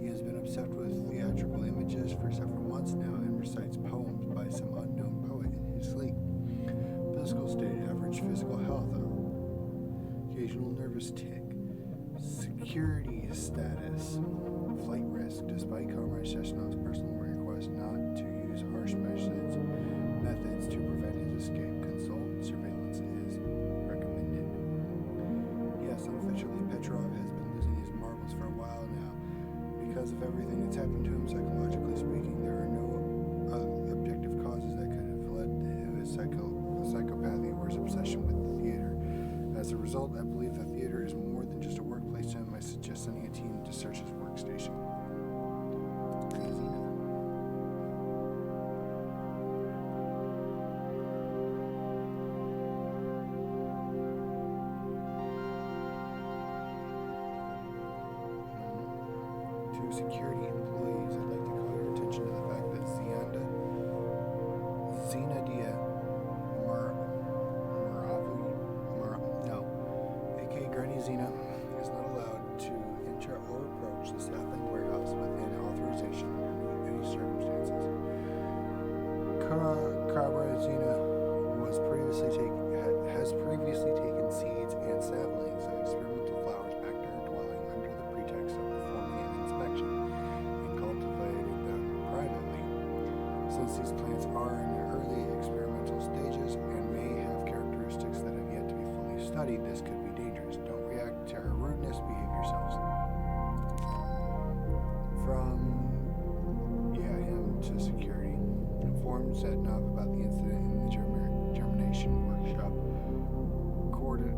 He has been obsessed with theatrical images for several months now and recites poems by some unknown poet in his sleep. Physical state, average physical health, occasional nervous tick. Security status, flight risk, despite Comrade Sheshnov's personal request not to use harsh methods to prevent his escape. Consult surveillance is recommended. Yes, unofficially, Petrov has been losing his marbles for a while now. Because of everything that's happened to him, psychologically speaking, there are no objective causes that could have led to his psychopathy or his obsession with the theater. As a result, I believe the theater is more than just a workplace to him. I suggest sending a team to search his workstation. To security employees, I'd like to call your attention to the fact that Zenadia aka Granny Zena, is not allowed to enter or approach the Southland warehouse within authorization under any circumstances. Comrade Zena has previously taken seeds and saplings of experimental flowers back to her dwelling under the pretext of performing an inspection and cultivated them privately. Since these plants are in their early experimental stages and may have characteristics that have yet to be fully studied, this could be dangerous. Don't react to her rudeness, behave yourselves. From him to security. Inform Zetnov about the incident in the germination workshop. Cordon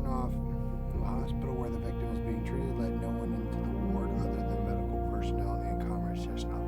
off the hospital where the victim is being treated. Let no one into the ward other than medical personnel and Comrade Sheshnov.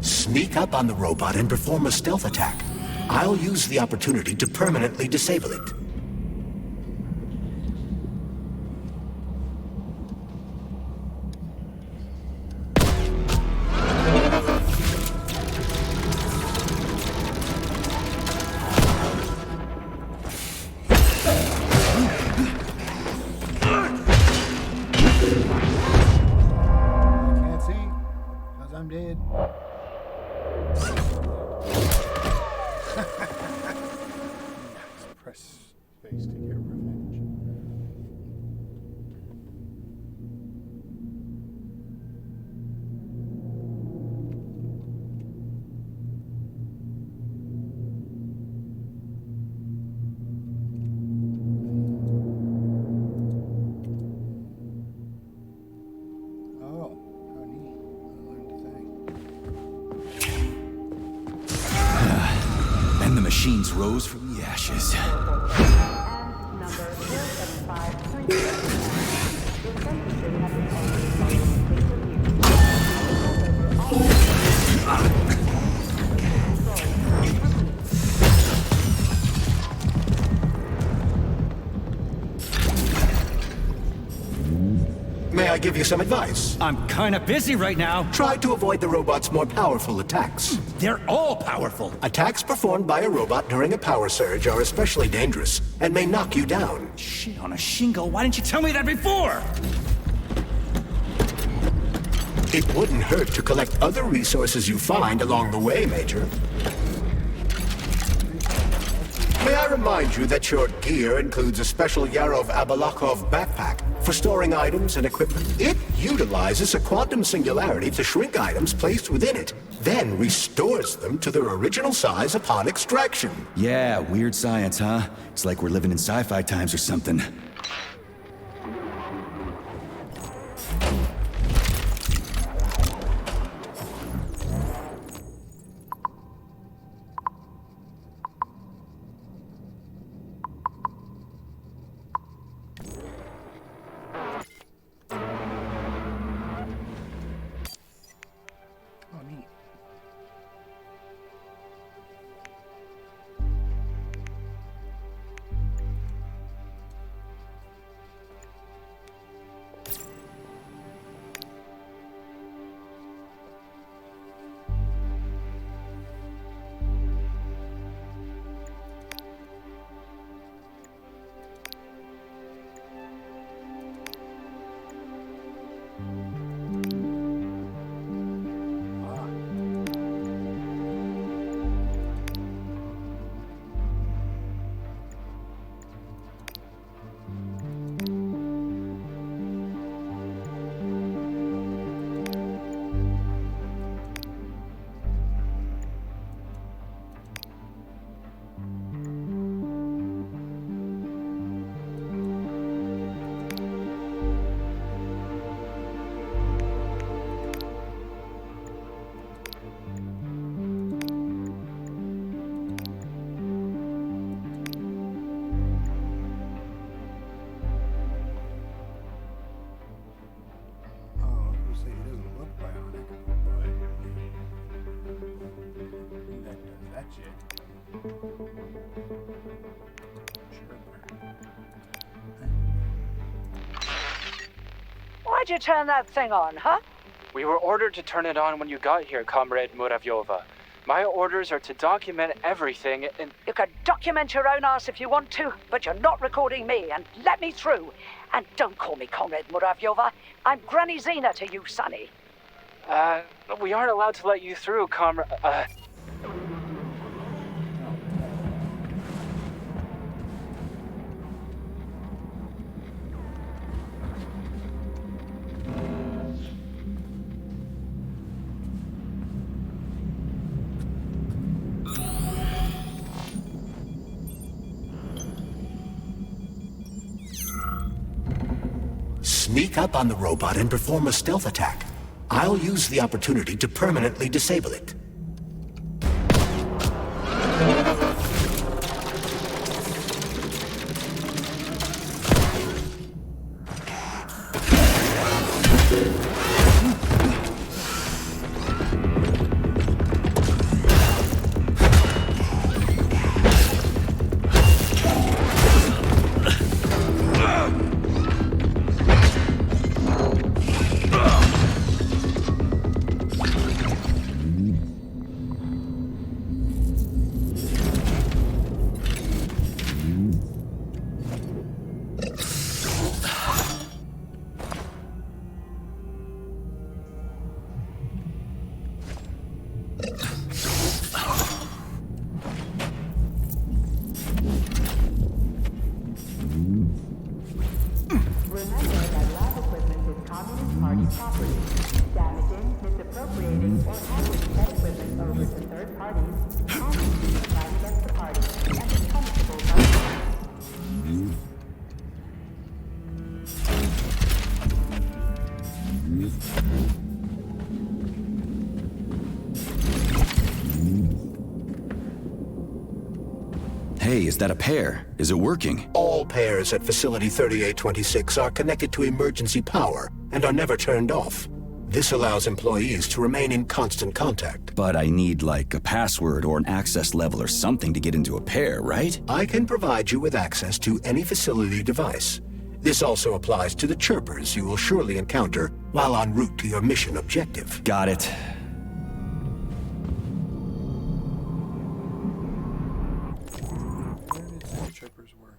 Sneak up on the robot and perform a stealth attack. I'll use the opportunity to permanently disable it. Can't see, because I'm dead. machines rose from the ashes. May I give you some advice? I'm kinda busy right now. Try to avoid the robot's more powerful attacks. They're all powerful. Attacks performed by a robot during a power surge are especially dangerous and may knock you down. Shit on a shingle, why didn't you tell me that before? It wouldn't hurt to collect other resources you find along the way, Major. May I remind you that your gear includes a special Yarov Abalakov backpack for storing items and equipment. It utilizes a quantum singularity to shrink items placed within it, then restores them to their original size upon extraction. Yeah, weird science, huh? It's like we're living in sci-fi times or something. Why'd you turn that thing on, huh? We were ordered to turn it on when you got here, Comrade Muravyova. My orders are to document everything and... You can document your own ass if you want to, but you're not recording me, and let me through. And don't call me Comrade Muravyova. I'm Granny Zena to you, Sonny. We aren't allowed to let you through, Comrade... Sneak up on the robot and perform a stealth attack. I'll use the opportunity to permanently disable it. Hey, is that a pair? Is it working? All pairs at Facility 3826 are connected to emergency power and are never turned off. This allows employees to remain in constant contact. But I need, like, a password or an access level or something to get into a pair, right? I can provide you with access to any facility device. This also applies to the chirpers you will surely encounter while en route to your mission objective. Got it. Chippers were.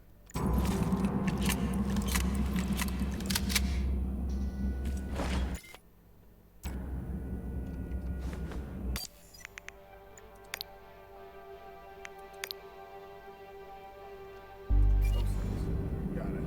Got it.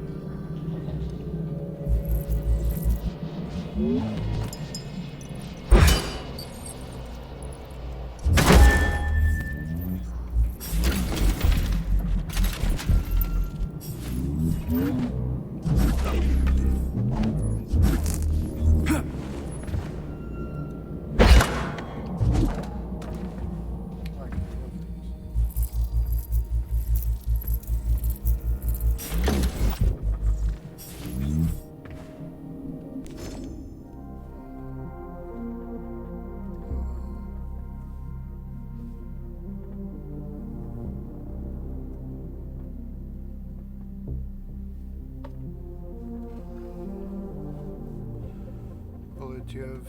You have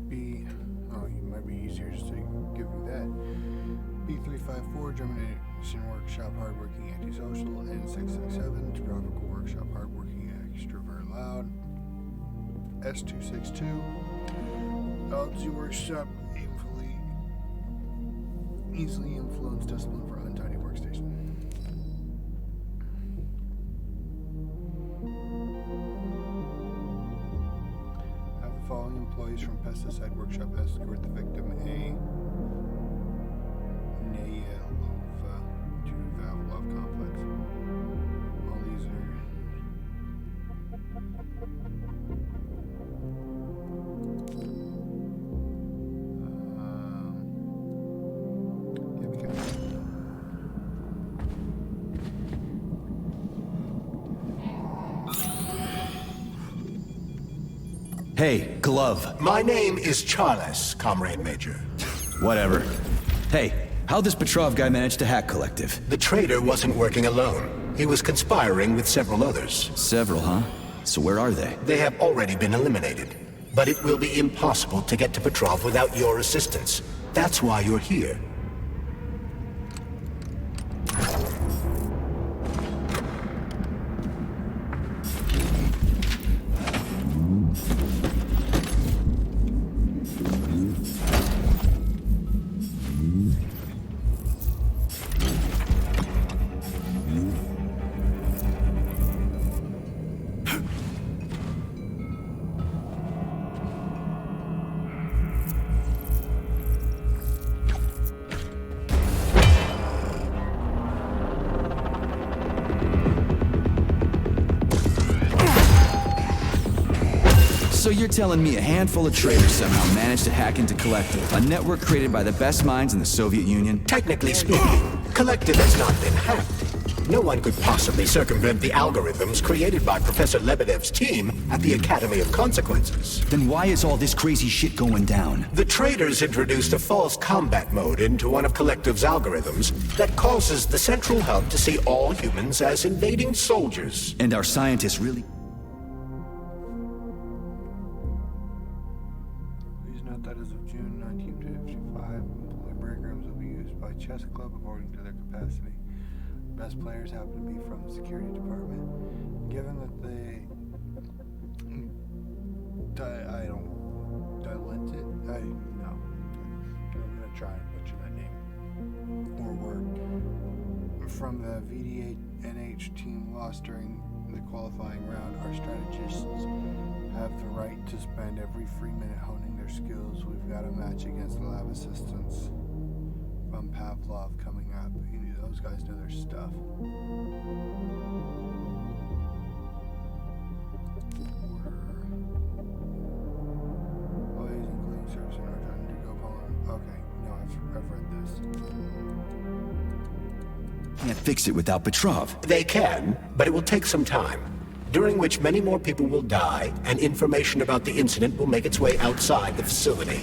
B. Oh, it might be easier just to give you that. B354, Germination Workshop, Hardworking Antisocial, N667, Topographical Workshop, Hardworking Extrovert Loud, S262, LG Workshop, easily influence discipline for untidy workstation. Following employees from Pesticide Workshop escort the victim A. Nayelova to Vavilov Complex. All these are... Hey, Glove. My name is Charles, Comrade Major. Whatever. Hey, how'd this Petrov guy manage to hack Collective? The traitor wasn't working alone. He was conspiring with several others. Several, huh? So where are they? They have already been eliminated. But it will be impossible to get to Petrov without your assistance. That's why you're here. So you're telling me a handful of traitors somehow managed to hack into Collective, a network created by the best minds in the Soviet Union? Technically speaking, Collective has not been hacked. No one could possibly circumvent the algorithms created by Professor Lebedev's team at the Academy of Consequences. Then why is all this crazy shit going down? The traitors introduced a false combat mode into one of Collective's algorithms that causes the central hub to see all humans as invading soldiers. And our scientists really... Chess club according to their capacity. Best players happen to be from the security department. Given that they I'm gonna try and butcher that name or word. From the VD8NH team lost during the qualifying round, our strategists have the right to spend every free minute honing their skills. We've got a match against the lab assistants from Pavlov coming up. Those guys know their stuff. Employees including service and are trying to go home. Okay, no, I've read this. Can't fix it without Petrov. They can, but it will take some time, during which many more people will die, and information about the incident will make its way outside the facility.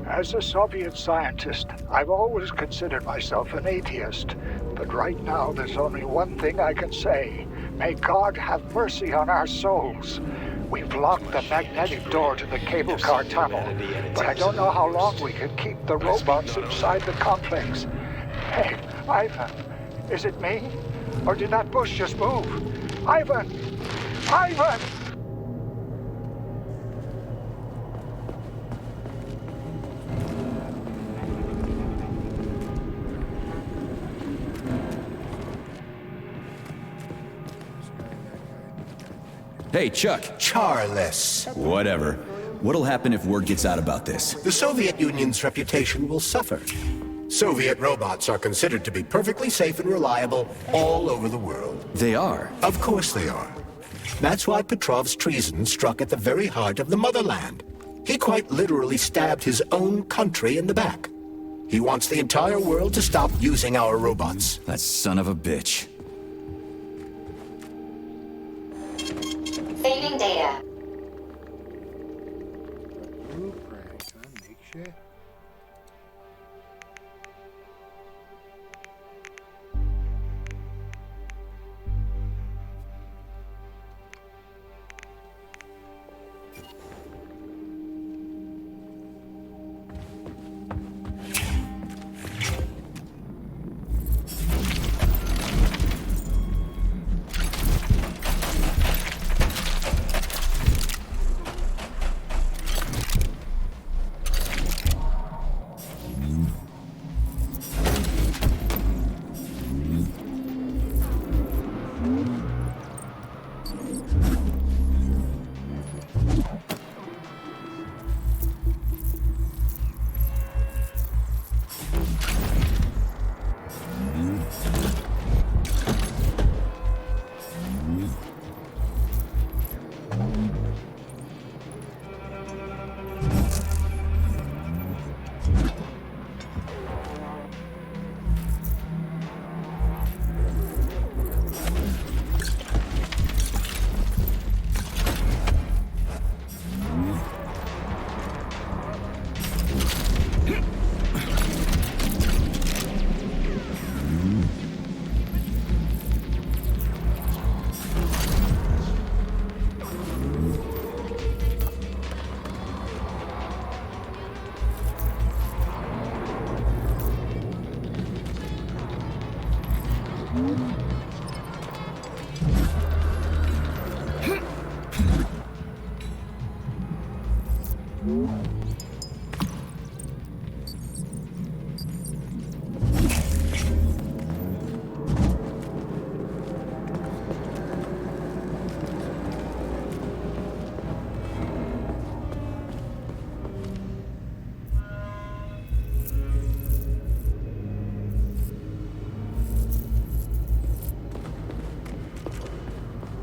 As a Soviet scientist, I've always considered myself an atheist. But right now, there's only one thing I can say. May God have mercy on our souls. We've locked the magnetic door to the cable car tunnel, but I don't know how long we can keep the robots inside the complex. Hey, Ivan, is it me? Or did that bush just move? Ivan! Ivan! Hey, Chuck. Charles. Whatever. What'll happen if word gets out about this? The Soviet Union's reputation will suffer. Soviet robots are considered to be perfectly safe and reliable all over the world. They are? Of course they are. That's why Petrov's treason struck at the very heart of the motherland. He quite literally stabbed his own country in the back. He wants the entire world to stop using our robots. That son of a bitch. Saving data. Blueprint. Can I make shit?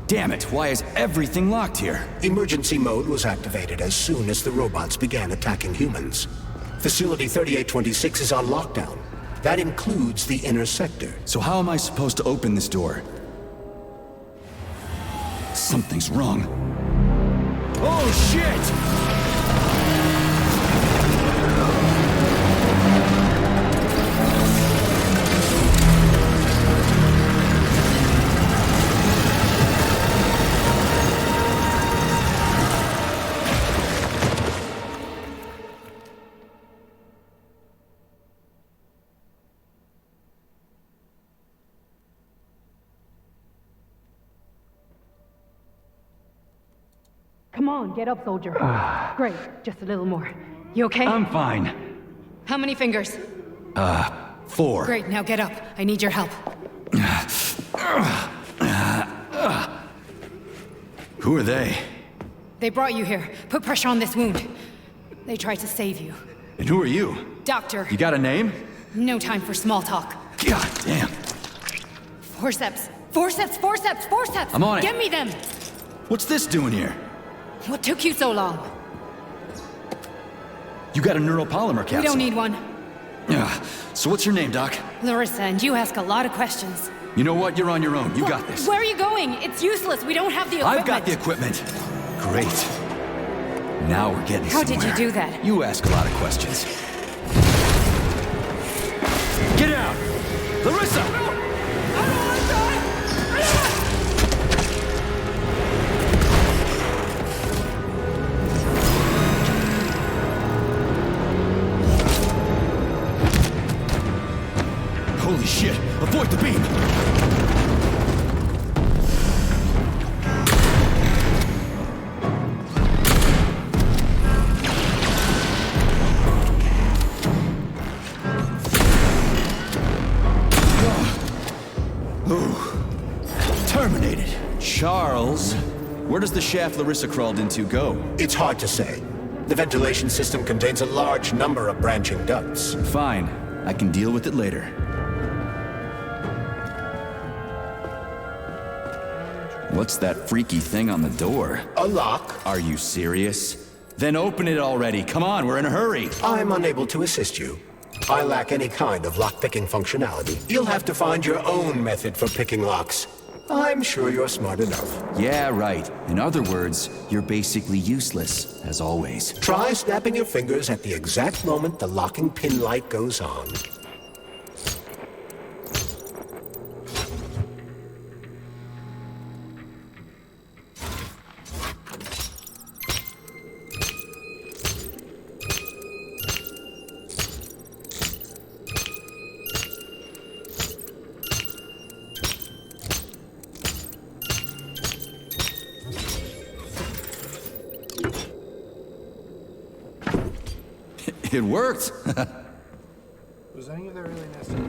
Damn it, why is everything locked here? Emergency mode was activated as soon as the robots began attacking humans. Facility 3826 is on lockdown. That includes the inner sector. So how am I supposed to open this door? Something's wrong. Oh shit! Come on, get up, soldier. Great, just a little more. You okay? I'm fine. How many fingers? 4. Great, now get up. I need your help. Who are they? They brought you here. Put pressure on this wound. They tried to save you. And who are you? Doctor. You got a name? No time for small talk. God damn. Forceps. Forceps, forceps, forceps! I'm on it. Get me them! What's this doing here? What took you so long? You got a neuropolymer capsule. We don't need one. So what's your name, Doc? Larissa, and you ask a lot of questions. You know what? You're on your own. You got this. Where are you going? It's useless. We don't have the equipment. I've got the equipment. Great. Now we're getting How somewhere. did you do that? You ask a lot of questions. Get out! Larissa! Holy shit! Avoid the beam! Terminated. Charles, where does the shaft Larissa crawled into go? It's hard to say. The ventilation system contains a large number of branching ducts. Fine. I can deal with it later. What's that freaky thing on the door? A lock. Are you serious? Then open it already. Come on, we're in a hurry. I'm unable to assist you. I lack any kind of lock-picking functionality. You'll have to find your own method for picking locks. I'm sure you're smart enough. Yeah, right. In other words, you're basically useless, as always. Try snapping your fingers at the exact moment the locking pin light goes on. It worked! Was any of that really necessary?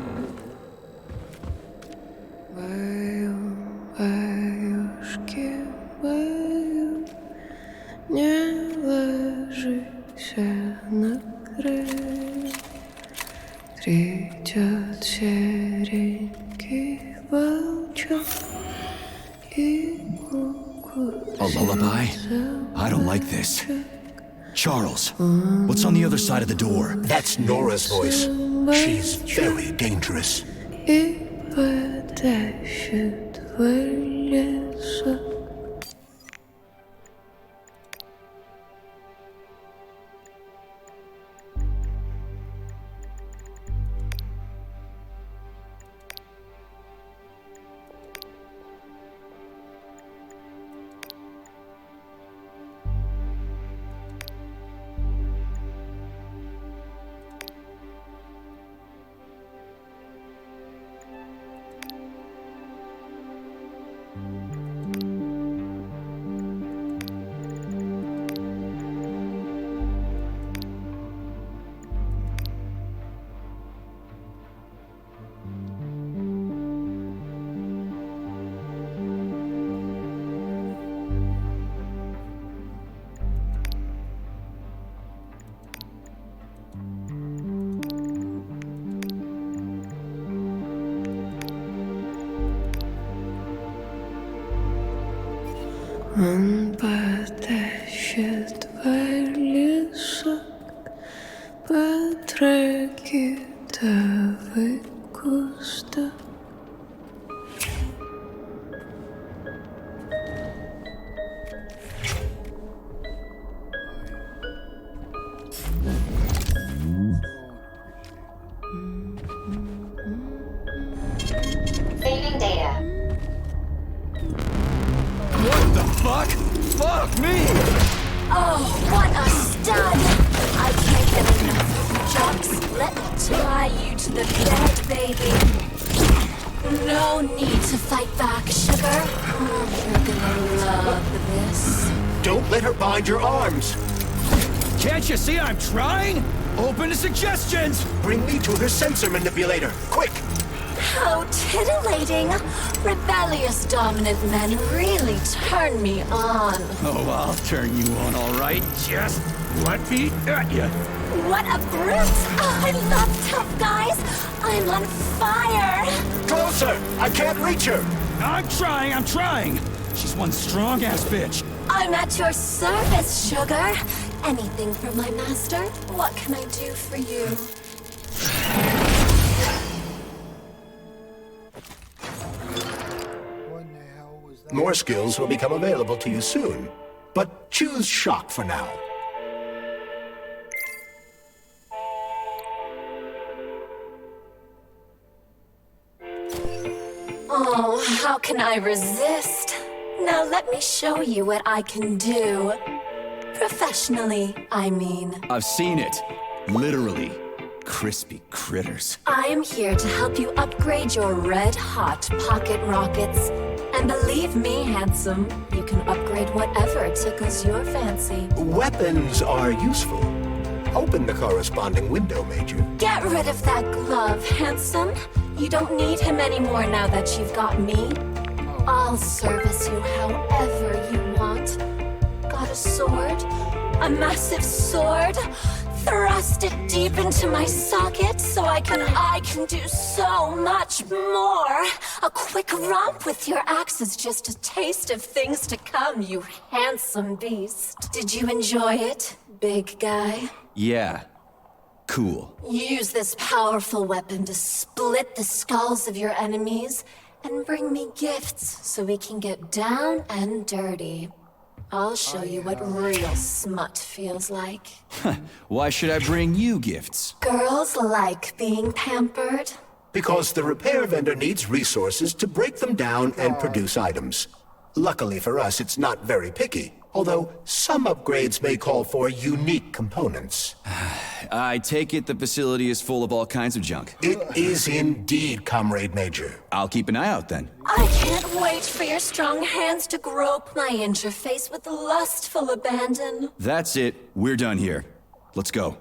A lullaby? I don't like this. Charles, what's on the other side of the door? That's Nora's voice. She's very dangerous. Saving data. What the fuck? Fuck me! Oh, what a stud! I can't get enough. Jocks, let me tie you to the bed, baby. No need to fight back, sugar. You're gonna love this. Don't let her bind your arms. Can't you see I'm trying? Open to suggestions! Bring me to her sensor manipulator, quick! How titillating! Rebellious dominant men really turn me on. Oh, I'll turn you on, all right. Just let me at you. What a brute! Oh, I love tough guys. I'm on fire. Closer! I can't reach her. I'm trying. She's one strong-ass bitch. I'm at your service, sugar. Anything for my master? What can I do for you? More skills will become available to you soon, but choose shock for now. Oh, how can I resist? Now let me show you what I can do. Professionally, I mean. I've seen it. Literally. Crispy critters. I am here to help you upgrade your red-hot pocket rockets. And believe me, handsome, you can upgrade whatever tickles your fancy. Weapons are useful. Open the corresponding window, Major. Get rid of that glove, handsome. You don't need him anymore now that you've got me. I'll service you however you want. Got a sword? A massive sword? Thrust it deep into my socket so I can do so much more. A quick romp with your axe is just a taste of things to come, you handsome beast. Did you enjoy it, big guy? Yeah. Cool. Use this powerful weapon to split the skulls of your enemies and bring me gifts so we can get down and dirty. I'll show you what real smut feels like. Why should I bring you gifts? Girls like being pampered. Because the repair vendor needs resources to break them down and produce items. Luckily for us, it's not very picky, although some upgrades may call for unique components. I take it the facility is full of all kinds of junk. It is indeed, Comrade Major. I'll keep an eye out then. I can't wait for your strong hands to grope my interface with lustful abandon. That's it. We're done here. Let's go.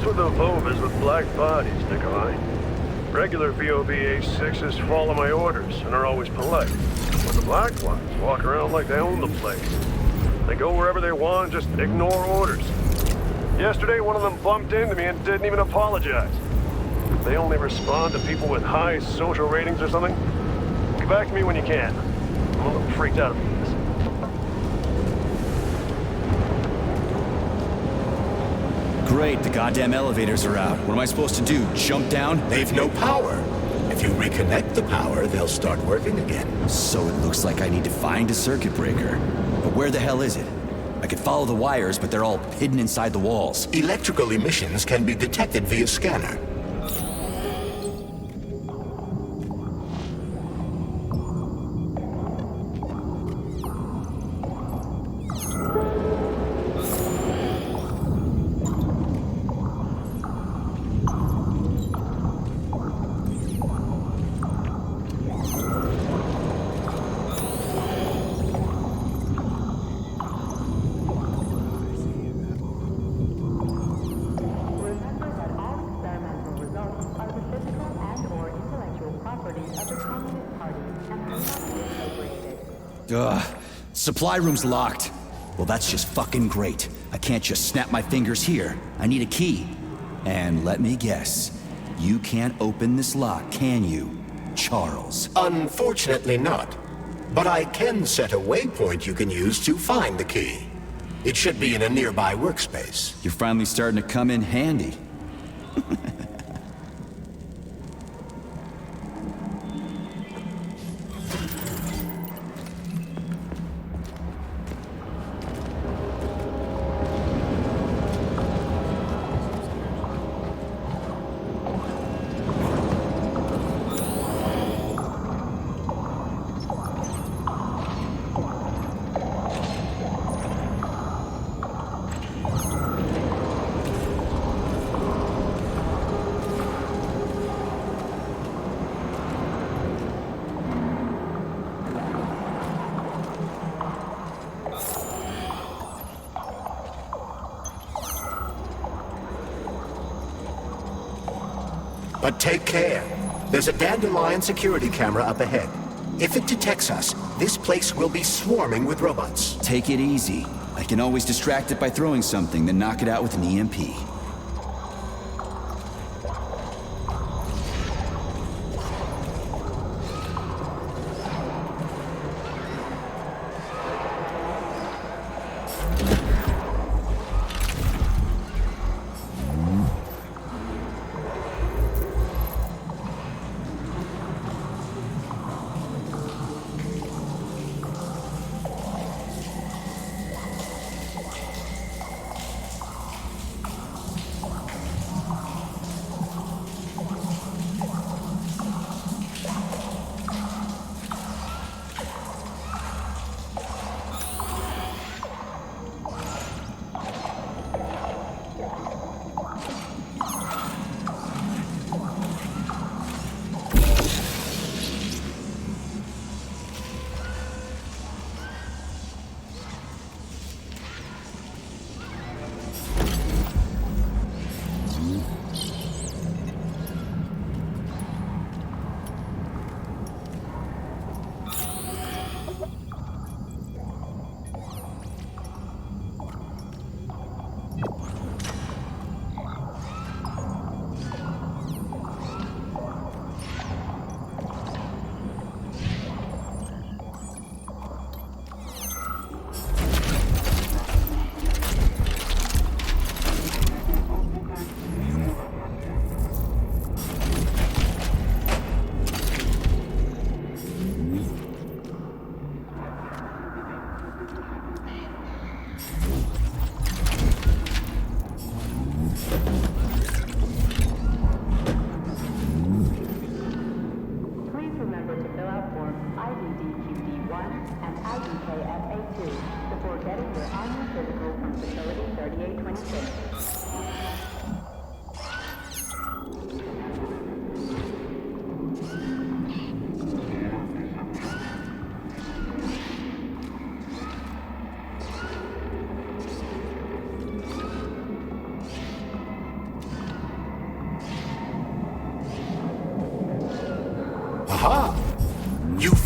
What's with the Vovas with black bodies, Nikolai? Regular VOV-A6s follow my orders and are always polite. But the black ones walk around like they own the place. They go wherever they want and just ignore orders. Yesterday, one of them bumped into me and didn't even apologize. They only respond to people with high social ratings or something. Get back to me when you can. I'm a little freaked out about this. Great, the goddamn elevators are out. What am I supposed to do, jump down? They've no power. If you reconnect the power, they'll start working again. So it looks like I need to find a circuit breaker. But where the hell is it? I could follow the wires, but they're all hidden inside the walls. Electrical emissions can be detected via scanner. Ugh, supply room's locked. Well, that's just fucking great. I can't just snap my fingers here. I need a key. And let me guess, you can't open this lock, can you, Charles? Unfortunately not. But I can set a waypoint you can use to find the key. It should be in a nearby workspace. You're finally starting to come in handy. But take care. There's a Dandelion security camera up ahead. If it detects us, this place will be swarming with robots. Take it easy. I can always distract it by throwing something, then knock it out with an EMP.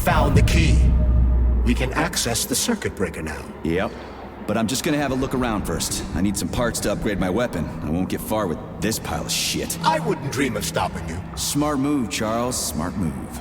found the key. We can access the circuit breaker now. Yep. But I'm just gonna have a look around first. I need some parts to upgrade my weapon. I won't get far with this pile of shit. I wouldn't dream of stopping you. Smart move, Charles. Smart move.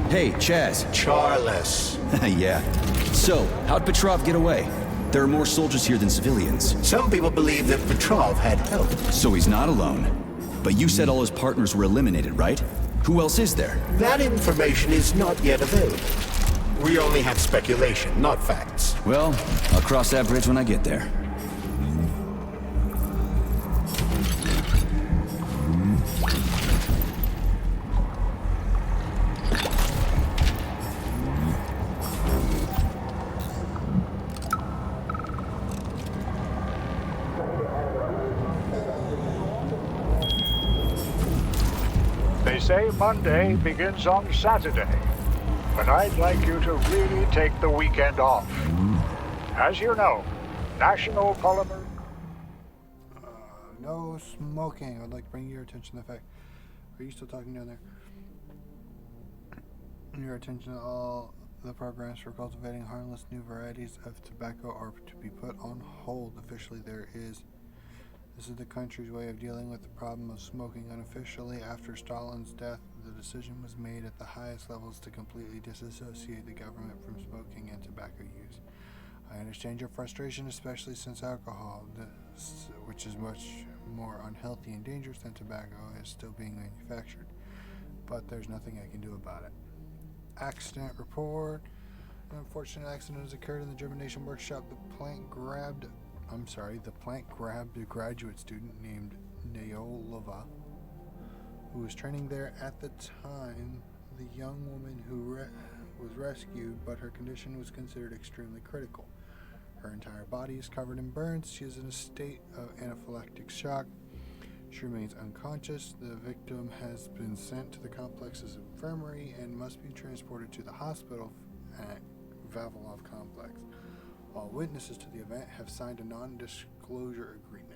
Hey, Chaz. Charles. Yeah. So, how'd Petrov get away? There are more soldiers here than civilians. Some people believe that Petrov had help. So he's not alone. But you said all his partners were eliminated, right? Who else is there? That information is not yet available. We only have speculation, not facts. Well, I'll cross that bridge when I get there. They say Monday begins on Saturday, but I'd like you to really take the weekend off. As you know, National Polymer... No smoking. I'd like to bring your attention to the fact... Are you still talking down there? Your attention to all the programs for cultivating harmless new varieties of tobacco are to be put on hold. Officially, this is the country's way of dealing with the problem of smoking. Unofficially, after Stalin's death, the decision was made at the highest levels to completely disassociate the government from smoking and tobacco use. I understand your frustration, especially since alcohol, which is much more unhealthy and dangerous than tobacco, is still being manufactured. But there's nothing I can do about it. Accident report. An unfortunate accident has occurred in the germination workshop. The plant grabbed a graduate student named Neolova, who was training there at the time. The young woman who was rescued, but her condition was considered extremely critical. Her entire body is covered in burns. She is in a state of anaphylactic shock. She remains unconscious. The victim has been sent to the complex's infirmary and must be transported to the hospital at Vavilov Complex. All witnesses to the event have signed a non-disclosure agreement.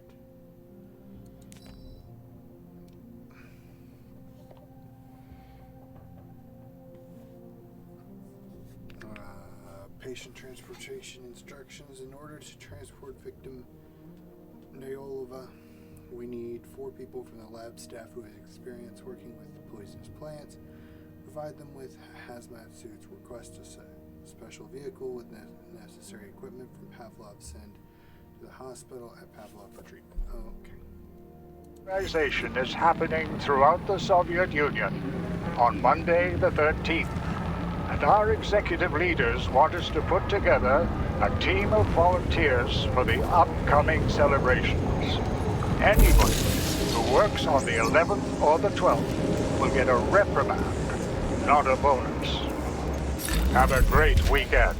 Patient transportation instructions. In order to transport victim Neolova, we need 4 people from the lab staff who have experience working with poisonous plants. Provide them with hazmat suits. Request a special vehicle with necessary equipment from Pavlov. Send to the hospital at Pavlov for treatment. Okay. Organization is happening throughout the Soviet Union on Monday the 13th. And our executive leaders want us to put together a team of volunteers for the upcoming celebrations. Anyone who works on the 11th or the 12th will get a reprimand, not a bonus. Have a great weekend.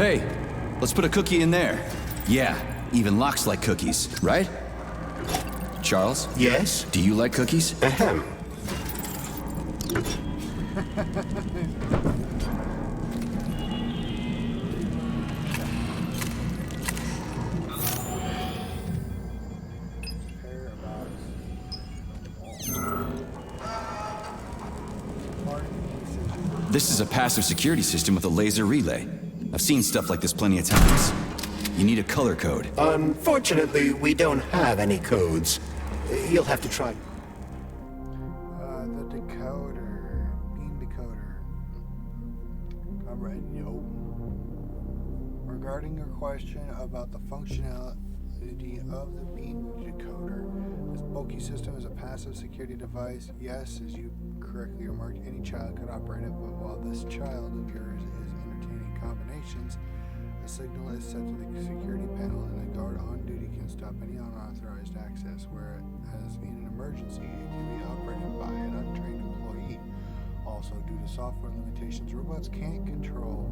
Hey, let's put a cookie in there. Yeah, even locks like cookies, right? Charles? Yes? Do you like cookies? Ahem. This is a passive security system with a laser relay. I've seen stuff like this plenty of times. You need a color code. Unfortunately, we don't have any codes. You'll have to try. The decoder. Beam decoder. I'm right, yo. Regarding your question about the functionality of the beam decoder, this bulky system is a passive security device. Yes, as you correctly remarked, any child could operate it, but while this child of yours is entertaining combinations, a signal is set to the security panel and a guard on duty can stop any unauthorized access, whereas in an emergency, it can be operated by an untrained employee. Also, due to software limitations, robots can't control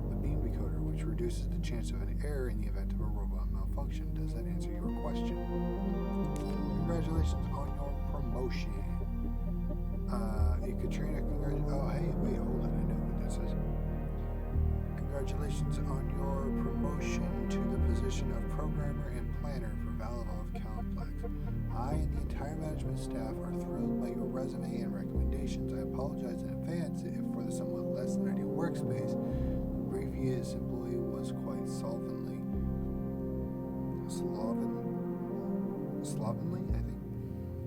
the beam decoder, which reduces the chance of an error in the event of a robot malfunction. Does that answer your question? Congratulations on your promotion. Katrina, oh, hey, wait, hold on, I know what that says. Congratulations on your promotion to the position of programmer and planner for Valavov Complex. I and the entire management staff are thrilled by your resume and recommendations. I apologize in advance if for the somewhat less than ideal workspace, the previous employee was quite slovenly, I think,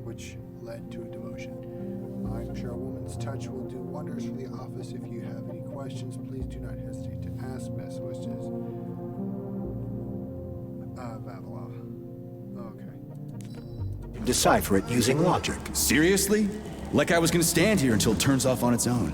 which led to a demotion. I'm sure a woman's touch will do wonders for the office. If you have any questions, please do not hesitate to ask. Best wishes, Vavilov. Okay. Decipher it using logic. Seriously? Like I was gonna stand here until it turns off on its own.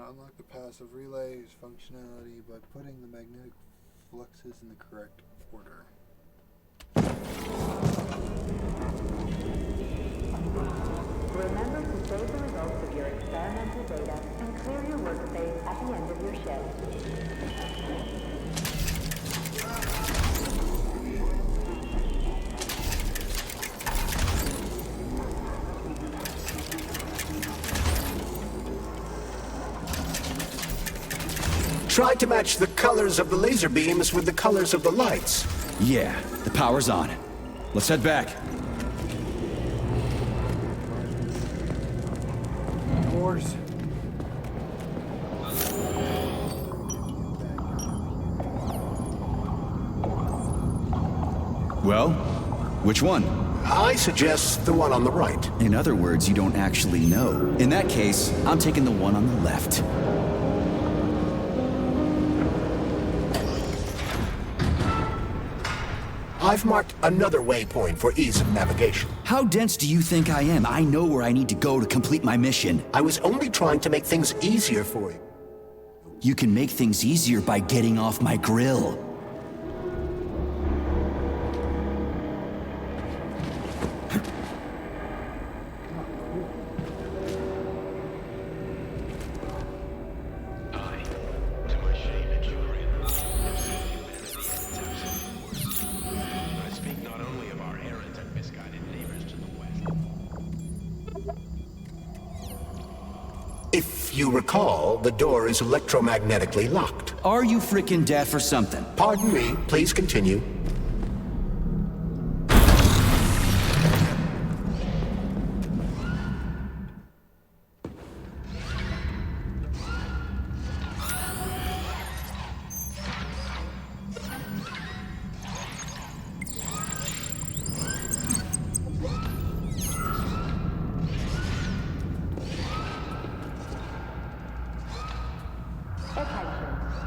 Unlock the passive relay's functionality by putting the magnetic fluxes in the correct order. Remember to save the results of your experimental data and clear your workspace at the end of your shift. Try to match the colors of the laser beams with the colors of the lights. Yeah, the power's on. Let's head back. Doors. Well, which one? I suggest the one on the right. In other words, you don't actually know. In that case, I'm taking the one on the left. I've marked another waypoint for ease of navigation. How dense do you think I am? I know where I need to go to complete my mission. I was only trying to make things easier for you. You can make things easier by getting off my grill. If you recall, the door is electromagnetically locked. Are you frickin' deaf or something? Pardon me, please continue.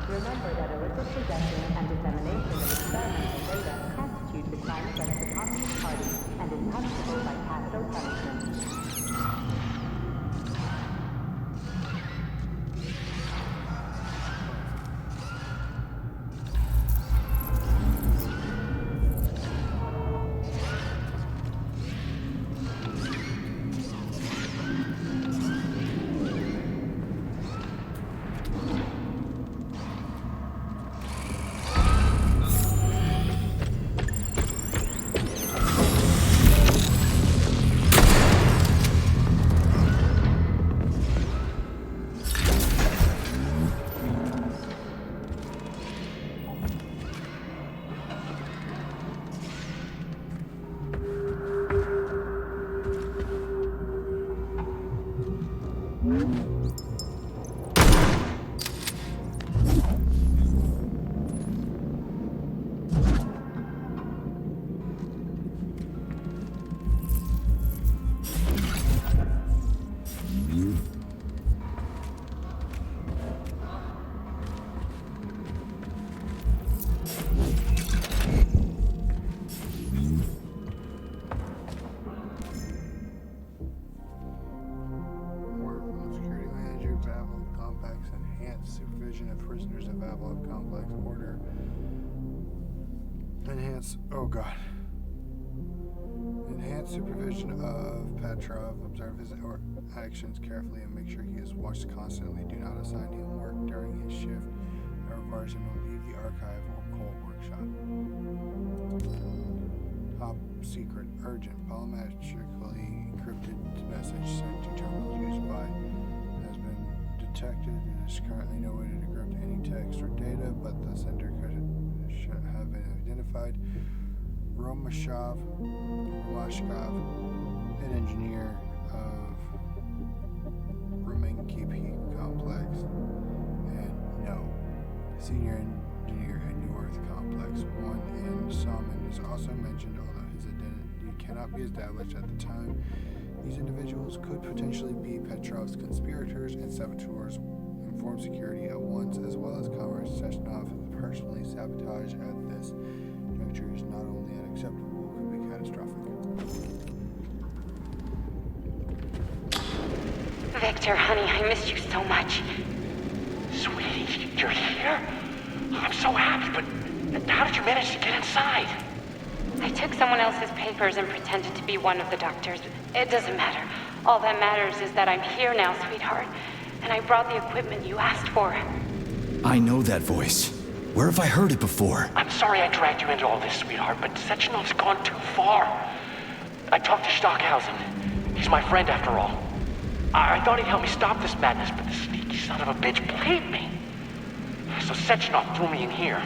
Remember that illicit possession and dissemination of experimental data constitutes a crime against the Communist Party and is punishable by capital punishment. Supervision of prisoners of Vavilov Complex Order. Enhance supervision of Petrov. Observe his actions carefully and make sure he is watched constantly. Do not assign him work during his shift that requires him to leave the archive or coal workshop. Top secret, urgent, polymetrically encrypted message sent to terminals used by has been detected. It is currently no way to decrypt any text or data, but the sender should have been identified. Romashkov, an engineer of Romanki Complex, and senior engineer at New Earth Complex 1 and Salmon is also mentioned, although his identity cannot be established at the time. These individuals could potentially be Petrov's conspirators and saboteurs. Inform security at once, as well as Comrade Sechenov, who personally sabotage at this juncture is not only unacceptable, could be catastrophic. Victor, honey, I missed you so much. Sweetie, you're here? I'm so happy, but how did you manage to get inside? I took someone else's papers and pretended to be one of the doctors. It doesn't matter. All that matters is that I'm here now, sweetheart. And I brought the equipment you asked for. I know that voice. Where have I heard it before? I'm sorry I dragged you into all this, sweetheart, but Sechenov's gone too far. I talked to Stockhausen. He's my friend after all. I thought he'd help me stop this madness, but the sneaky son of a bitch played me. So Sechenov threw me in here.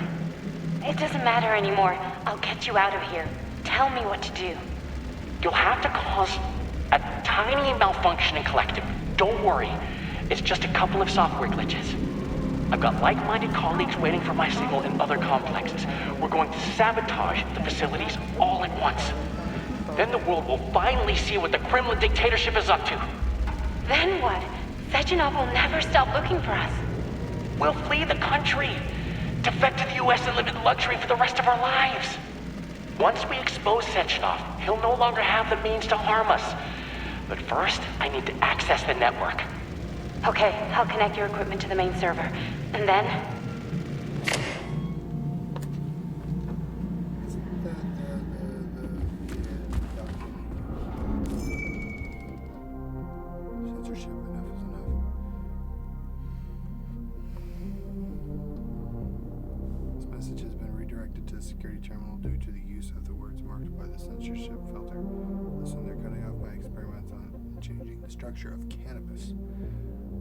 It doesn't matter anymore. I'll get you out of here. Tell me what to do. You'll have to cause a tiny malfunction in Collective. Don't worry. It's just a couple of software glitches. I've got like-minded colleagues waiting for my signal in other complexes. We're going to sabotage the facilities all at once. Then the world will finally see what the Kremlin dictatorship is up to. Then what? Sechenov will never stop looking for us. We'll flee the country, defect to the US and live in luxury for the rest of our lives. Once we expose Sechenov, he'll no longer have the means to harm us. But first, I need to access the network. Okay, I'll connect your equipment to the main server. And then... Censorship, enough is enough. This message has been redirected to the security terminal due to the use of the words marked by the censorship filter. Listen, they're cutting off my experiments on changing the structure of cannabis.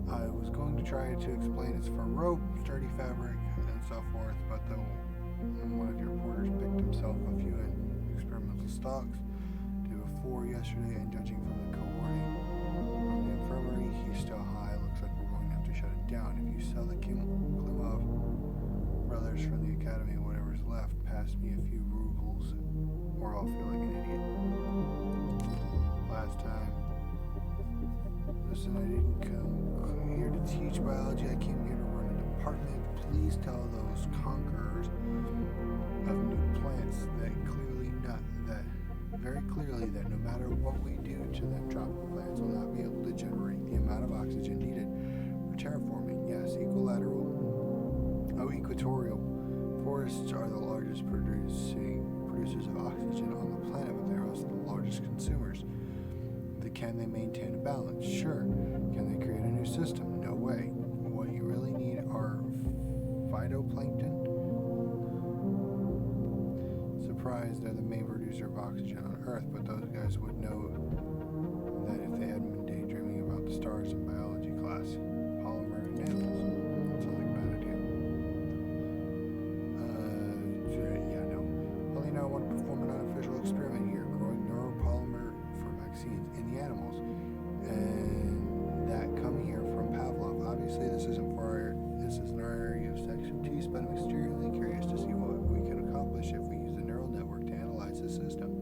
I was going to try to explain it's for rope, sturdy fabric, and so forth, but one of your reporters picked himself a few experimental stocks day before yesterday, and judging from the co-wording from the infirmary, he's still high. Looks like we're going to have to shut it down. If you sell the Klimov brothers from the academy, whatever's left, pass me a few rubles, or I'll feel like an idiot. Last time. Listen, I didn't come here to teach biology. I came here to run a department. Please tell those conquerors of new plants very clearly that no matter what we do to them, tropical plants will not be able to generate the amount of oxygen needed for terraforming. Yes, equatorial forests are the largest producers of oxygen on the planet, but they're also the largest consumers. Can they maintain a balance? Sure. Can they create a new system? No way. What you really need are phytoplankton. Surprised they're the main producer of oxygen on Earth, but those guys would know that if they hadn't been daydreaming about the stars in biology class. Polymer and animals. That sounds like a bad idea. Paulina, I want to perform an unofficial experiment here, growing neuropolymer for vaccines in the animals. And that come here Obviously, this isn't our area of expertise, but I'm extremely curious to see what we can accomplish if we use a neural network to analyze the system.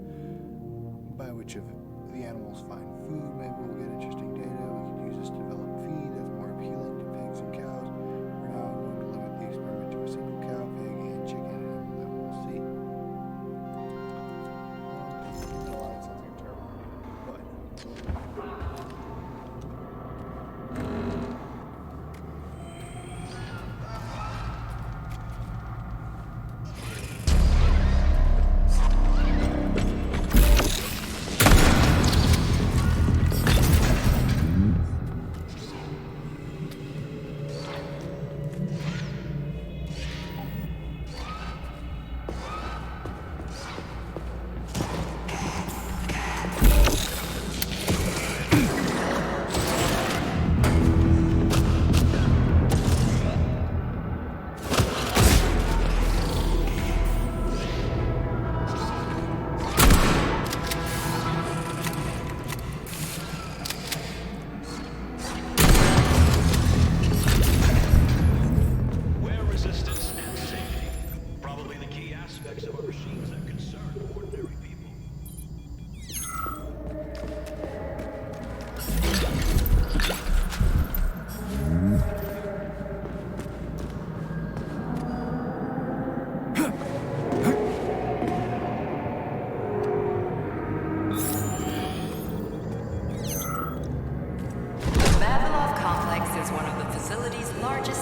By which if the animals find food, maybe we'll get interesting data. We could use this to develop feed that's more appealing to pigs and cows. For now, I'm going to limit the experiment to a single cow, pig, and chicken, and then we'll see.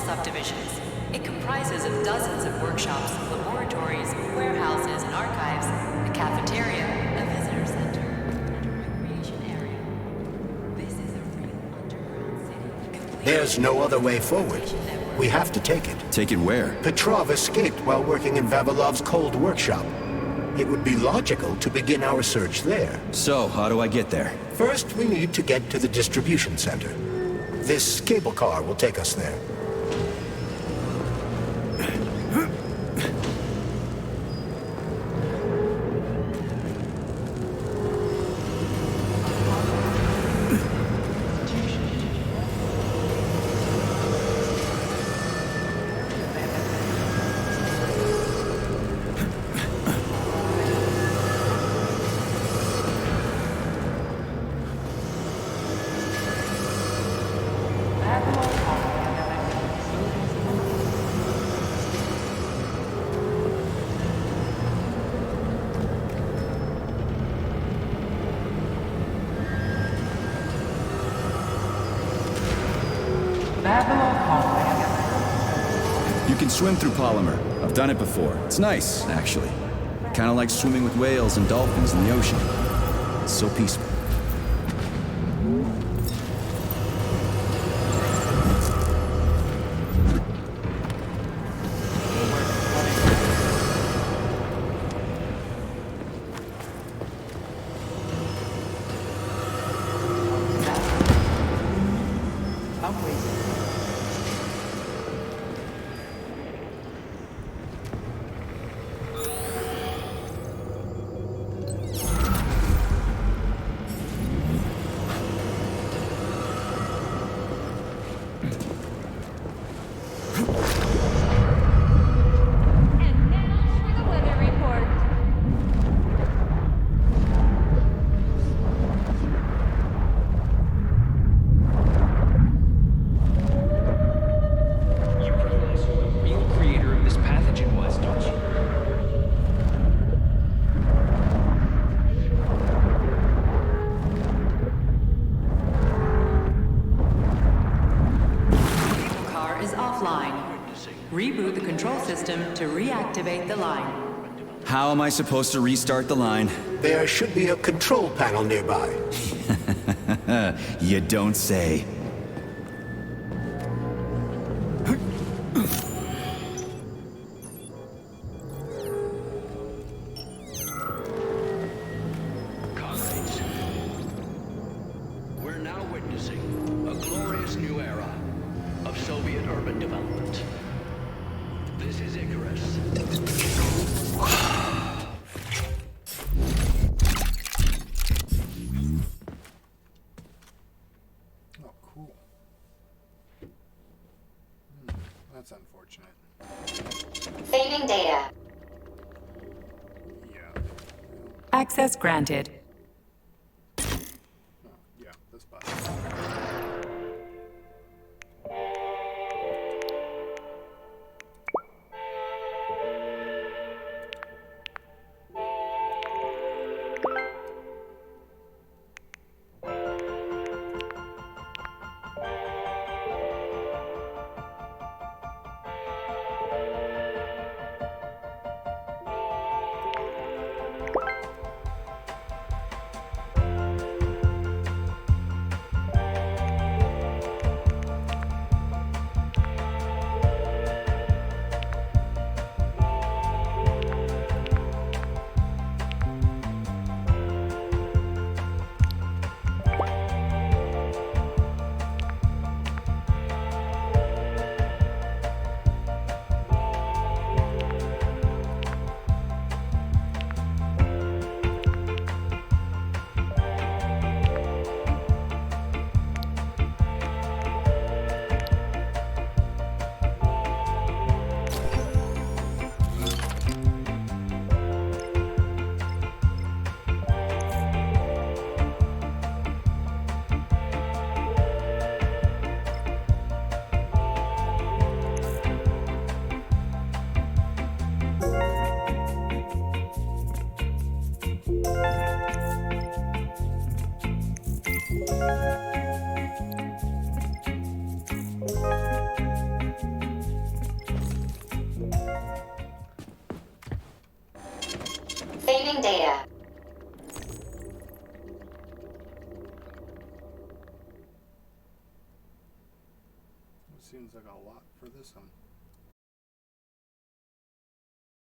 Subdivisions. It comprises of dozens of workshops, laboratories, warehouses, and archives, a cafeteria, a visitor center, and a recreation area. This is a real underground city. There's no other way forward. We have to take it. Take it where? Petrov escaped while working in Vavilov's cold workshop. It would be logical to begin our search there. So, how do I get there? First, we need to get to the distribution center. This cable car will take us there. You can swim through polymer. I've done it before. It's nice, actually. Kind of like swimming with whales and dolphins in the ocean. It's so peaceful. Reboot the control system to reactivate the line. How am I supposed to restart the line? There should be a control panel nearby. You don't say. Comrades, we're now witnessing a glorious new era of Soviet urban development. This is Icarus. Oh, cool. That's unfortunate. Saving data. Yeah. Access granted. Yeah, this button. Saving data. It seems like a lot for this one.